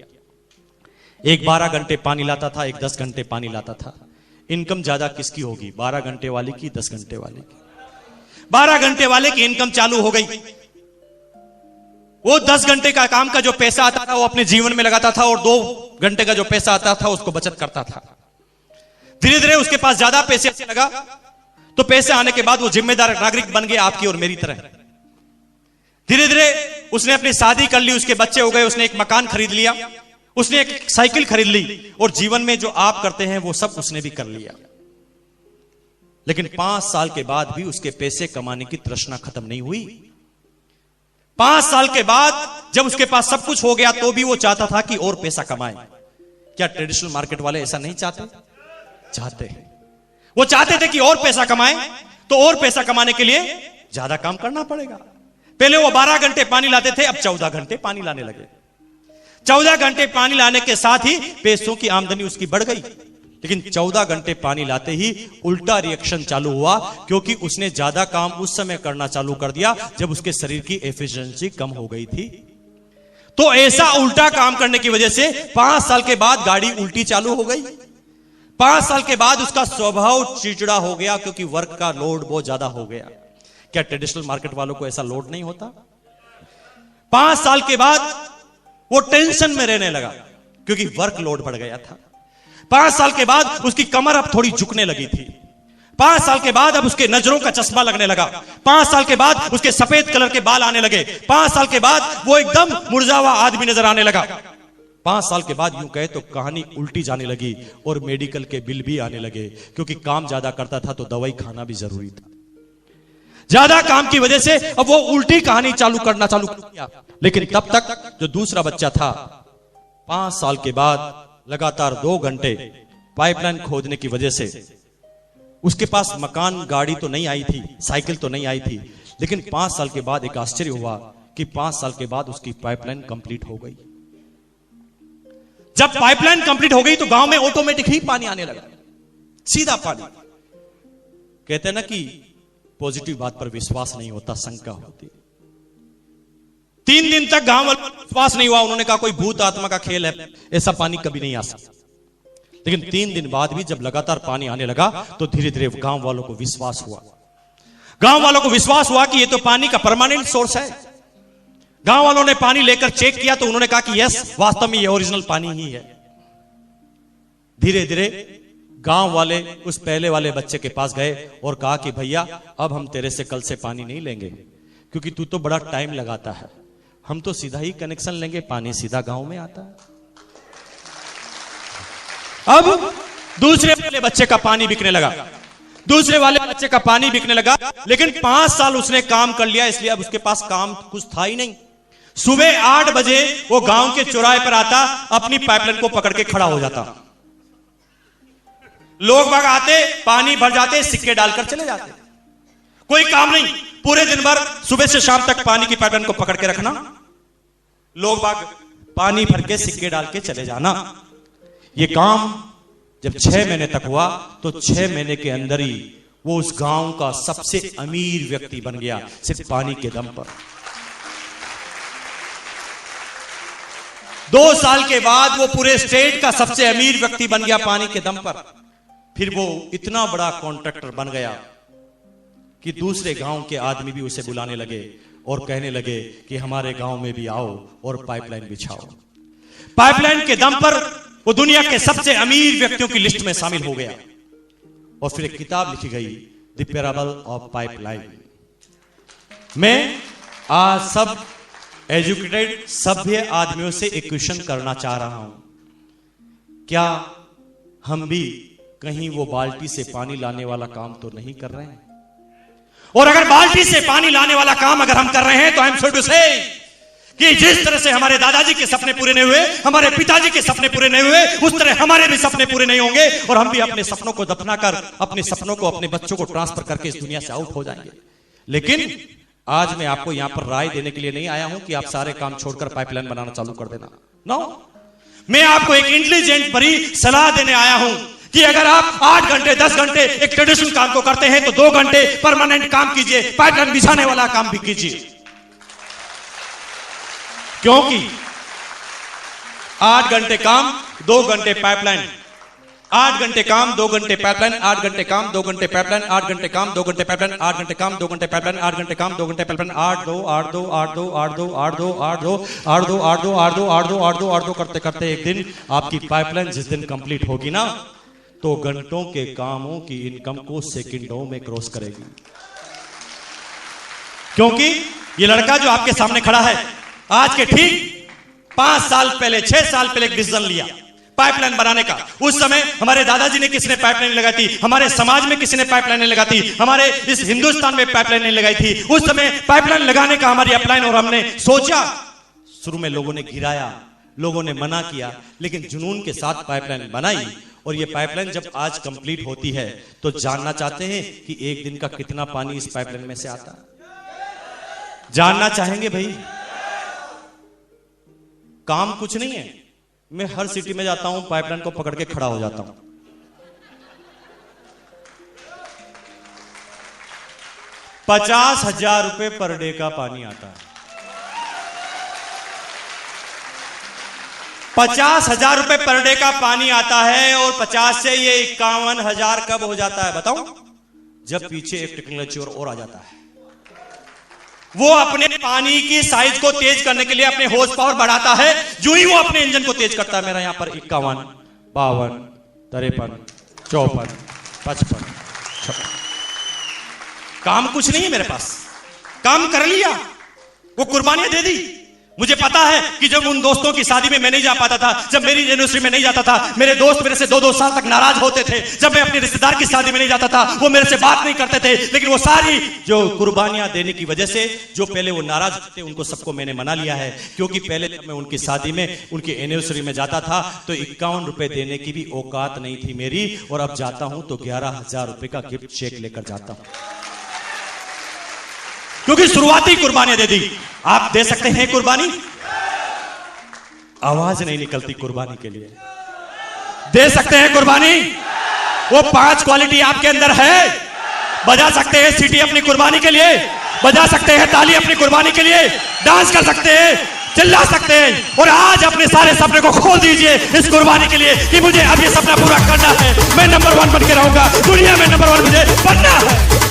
एक 12 घंटे पानी लाता था, एक 10 घंटे पानी लाता था। इनकम ज्यादा किसकी होगी, 12 घंटे वाले की, 10 घंटे वाले की? 12 घंटे वाले की इनकम चालू हो गई। वो 10 घंटे का काम का जो पैसा आता था वो अपने जीवन में लगाता था और 2 घंटे का जो पैसा आता था उसको बचत करता था। धीरे धीरे उसके पास ज्यादा पैसे आने लगा, तो पैसे आने के बाद वो जिम्मेदार नागरिक बन गया आपकी और मेरी तरह। धीरे धीरे उसने अपनी शादी कर ली, उसके बच्चे हो गए, उसने एक मकान खरीद लिया, उसने एक साइकिल खरीद ली और जीवन में जो आप करते हैं वो सब उसने भी कर लिया। लेकिन 5 साल के बाद भी उसके पैसे कमाने की तृष्णा खत्म नहीं हुई। 5 साल के बाद जब उसके पास सब कुछ हो गया तो भी वो चाहता था कि और पैसा कमाए। क्या ट्रेडिशनल मार्केट वाले ऐसा नहीं चाहते? चाहते हैं। वो चाहते थे कि और पैसा कमाए, तो और पैसा कमाने के लिए ज्यादा काम करना पड़ेगा। पहले वो 12 घंटे पानी लाते थे, अब 14 घंटे पानी लाने लगे। 14 घंटे पानी लाने के साथ ही पैसों की आमदनी उसकी बढ़ गई। लेकिन 14 घंटे पानी लाते ही उल्टा रिएक्शन चालू हुआ, क्योंकि उसने ज्यादा काम उस समय करना चालू कर दिया जब उसके शरीर की एफिशिएंसी कम हो गई थी। तो ऐसा उल्टा काम करने की वजह से 5 साल के बाद गाड़ी उल्टी चालू हो गई। 5 साल के बाद उसका स्वभाव चिड़चिड़ा हो गया, क्योंकि वर्क का लोड बहुत ज्यादा हो गया। क्या ट्रेडिशनल मार्केट वालों को ऐसा लोड नहीं होता? 5 साल के बाद वो टेंशन में रहने लगा, क्योंकि वर्क लोड बढ़ गया था। 5 साल के बाद उसकी कमर अब थोड़ी झुकने लगी थी। 5 साल के बाद अब उसके नजरों का चश्मा लगने लगा। 5 साल के बाद उसके सफेद कलर के बाल आने लगे। 5 साल के बाद वो एकदम मुरझावा आदमी नजर आने लगा। 5 साल के बाद यूं कहे तो कहानी उल्टी जाने लगी और मेडिकल के बिल भी आने लगे, क्योंकि काम ज्यादा करता था तो दवाई खाना भी जरूरी था। ज्यादा काम की वजह से अब वो उल्टी कहानी करना चालू कर दिया। लेकिन तब तक जो दूसरा बच्चा था, 5 साल के बाद लगातार 2 घंटे पाइपलाइन खोदने की वजह से उसके पास मकान, गाड़ी तो नहीं आई थी, साइकिल तो नहीं आई थी, लेकिन 5 साल के बाद एक आश्चर्य हुआ कि 5 साल के बाद उसकी पाइपलाइन कंप्लीट हो गई। जब पाइपलाइन कंप्लीट हो गई तो गांव में ऑटोमेटिक ही पानी आने लगा, सीधा पानी। कहते हैं ना कि पॉजिटिव बात पर विश्वास नहीं होता, शंका होती। 3 दिन तक गांव वालों को विश्वास नहीं हुआ। उन्होंने कहा कोई भूत आत्मा का खेल है, ऐसा पानी कभी नहीं आ सकता। लेकिन 3 दिन बाद भी जब लगातार पानी आने लगा तो धीरे धीरे गांव वालों को विश्वास हुआ। गांव वालों को विश्वास हुआ कि ये तो पानी का परमानेंट सोर्स है। गांव वालों ने पानी लेकर चेक किया तो उन्होंने कहा कि यस, वास्तव में ये ओरिजिनल पानी ही है। धीरे धीरे गांव वाले उस पहले वाले बच्चे के पास गए और कहा कि भैया अब हम तेरे से कल से पानी नहीं लेंगे, क्योंकि तू तो बड़ा टाइम लगाता है। हम तो सीधा ही कनेक्शन लेंगे, पानी सीधा गांव में आता है। अब दूसरे वाले बच्चे का पानी बिकने लगा, दूसरे वाले बच्चे का पानी बिकने लगा। लेकिन 5 साल उसने काम कर लिया, इसलिए अब उसके पास काम कुछ था ही नहीं। सुबह 8 बजे वो गांव के चौराहे पर आता, अपनी पाइपलाइन को पकड़ के खड़ा हो जाता। लोग बाग आते, पानी भर जाते, सिक्के डालकर चले जाते। कोई काम नहीं, पूरे दिन भर सुबह से शाम तक पानी की पाइपलाइन को पकड़ के रखना, लोग बाग पानी भर के सिक्के डाल के चले जाना। ये काम जब 6 महीने तक हुआ तो 6 महीने के अंदर ही वो उस गांव का सबसे अमीर व्यक्ति बन गया, सिर्फ पानी के दम पर। 2 साल के बाद वो पूरे स्टेट का सबसे अमीर व्यक्ति बन गया पानी के दम पर। फिर वो इतना बड़ा कॉन्ट्रैक्टर बन गया कि दूसरे गांव के आदमी भी उसे बुलाने लगे और कहने लगे कि हमारे गांव में भी आओ और पाइपलाइन बिछाओ। पाइपलाइन के दम पर वो दुनिया के सबसे अमीर व्यक्तियों की लिस्ट में शामिल हो गया। और फिर एक किताब लिखी गई, द पैराबल ऑफ पाइपलाइन। मैं आज सब एजुकेटेड सभ्य आदमियों से एक क्वेश्चन करना चाह रहा हूं, क्या हम भी कहीं वो बाल्टी से पानी लाने वाला काम तो नहीं कर रहे हैं? और अगर बाल्टी से पानी लाने वाला काम अगर हम कर रहे हैं तो आई एम सॉरी टू से कि जिस तरह से हमारे दादाजी के सपने पूरे नहीं हुए, हमारे पिताजी के सपने पूरे नहीं हुए, उस तरह हमारे भी सपने पूरे नहीं होंगे और हम भी अपने सपनों को दफना कर, अपने सपनों को अपने बच्चों को ट्रांसफर करके इस दुनिया से आउट हो जाएंगे। लेकिन आज मैं आपको यहां पर राय देने के लिए नहीं आया हूं कि आप सारे काम छोड़कर पाइपलाइन बनाना चालू कर देना। नो, मैं आपको एक इंटेलिजेंट भरी सलाह देने आया हूं कि अगर आप 8 घंटे 10 घंटे एक ट्रेडिशनल काम को करते हैं तो 2 घंटे परमानेंट काम कीजिए, पाइपलाइन बिछाने वाला काम भी कीजिए। क्योंकि 8 घंटे काम 2 घंटे पाइपलाइन, 8 घंटे काम 2 घंटे पाइपलाइन, 8 घंटे काम 2 घंटे पाइपलाइन, 8 घंटे काम 2 घंटे पाइपलाइन, 8 घंटे काम 2 घंटे पाइपलाइन, 8 घंटे काम 2 घंटे पाइपलाइन, 8 2 8 2 8 2 8 2 8 2 8 2 8 2 8 2 8 2 8 2 8 2 8 2 करते करते एक दिन आपकी पाइपलाइन जिस दिन कंप्लीट होगी ना, तो घंटों के कामों की इनकम को सेकंडों में क्रॉस करेगी। क्योंकि ये लड़का जो आपके सामने खड़ा है, आज के ठीक 5 साल पहले 6 साल पहले एक डिसीजन लिया। पाइपलाइन बनाने का। उस समय हमारे दादाजी ने किसने पाइपलाइन लगाई थी, हमारे समाज में किसी ने पाइपलाइन लगाई थी, हमारे इस हिंदुस्तान में पाइपलाइन लगाई थी। उस समय पाइपलाइन लगाने का हमारी अपलाइन, और हमने सोचा, शुरू में लोगों ने गिराया, लोगों ने मना किया, लेकिन जुनून के साथ पाइपलाइन बनाई। और ये पाइपलाइन जब आज कंप्लीट होती है तो जानना चाहते हैं कि एक दिन का कितना पानी इस पाइपलाइन में से आता है? जानना चाहेंगे भाई? काम कुछ नहीं है, मैं हर सिटी में जाता हूं, पाइपलाइन को पकड़ के खड़ा हो जाता हूं। ₹50,000 पर डे का पानी आता है। 50,000 पर डे का पानी आता है, और 50 से ये 51,000 कब हो जाता है बताऊं? जब पीछे एक टेक्नोलॉजी और आ जाता है। वो अपने पानी की साइज को तेज करने के लिए अपने हॉर्स पावर बढ़ाता है। जो ही वो अपने इंजन को तेज करता है, मेरा यहां पर 51, 52, 53, 54, 55, 56, काम कुछ नहीं है मेरे पास, काम कर लिया, वो कुर्बानियां दे दी। मुझे पता है कि जब उन दोस्तों की शादी में मैं नहीं जा पाता था, जब मेरी एनिवर्सरी में नहीं जाता था, मेरे दोस्त मेरे से 2-2 साल तक नाराज होते थे। जब मैं अपने रिश्तेदार की शादी में नहीं जाता था, वो मेरे से बात नहीं करते थे। लेकिन वो सारी जो कुर्बानियां देने की वजह से, जो पहले वो नाराज थे, उनको सबको मैंने मना लिया है। क्योंकि पहले जब मैं उनकी शादी में, उनकी एनिवर्सरी में जाता था तो ₹51 देने की भी औकात नहीं थी मेरी, और अब जाता हूं तो ₹11,000 का गिफ्ट चेक लेकर जाता हूं, क्योंकि शुरुआती कुर्बानियां दे दी। आप दे सकते हैं कुर्बानी? आवाज नहीं निकलती कुर्बानी के लिए। दे सकते हैं कुर्बानी? वो 5 क्वालिटी आपके अंदर है। बजा सकते हैं सीटी अपनी कुर्बानी के लिए, बजा सकते हैं ताली अपनी कुर्बानी के लिए, डांस कर सकते हैं, चिल्ला सकते हैं। और आज अपने सारे सपने को खोल दीजिए इस कुर्बानी के लिए कि मुझे अब ये सपना पूरा करना है। मैं नंबर 1 बन के रहूंगा, दुनिया में नंबर 1 मुझे बनना है।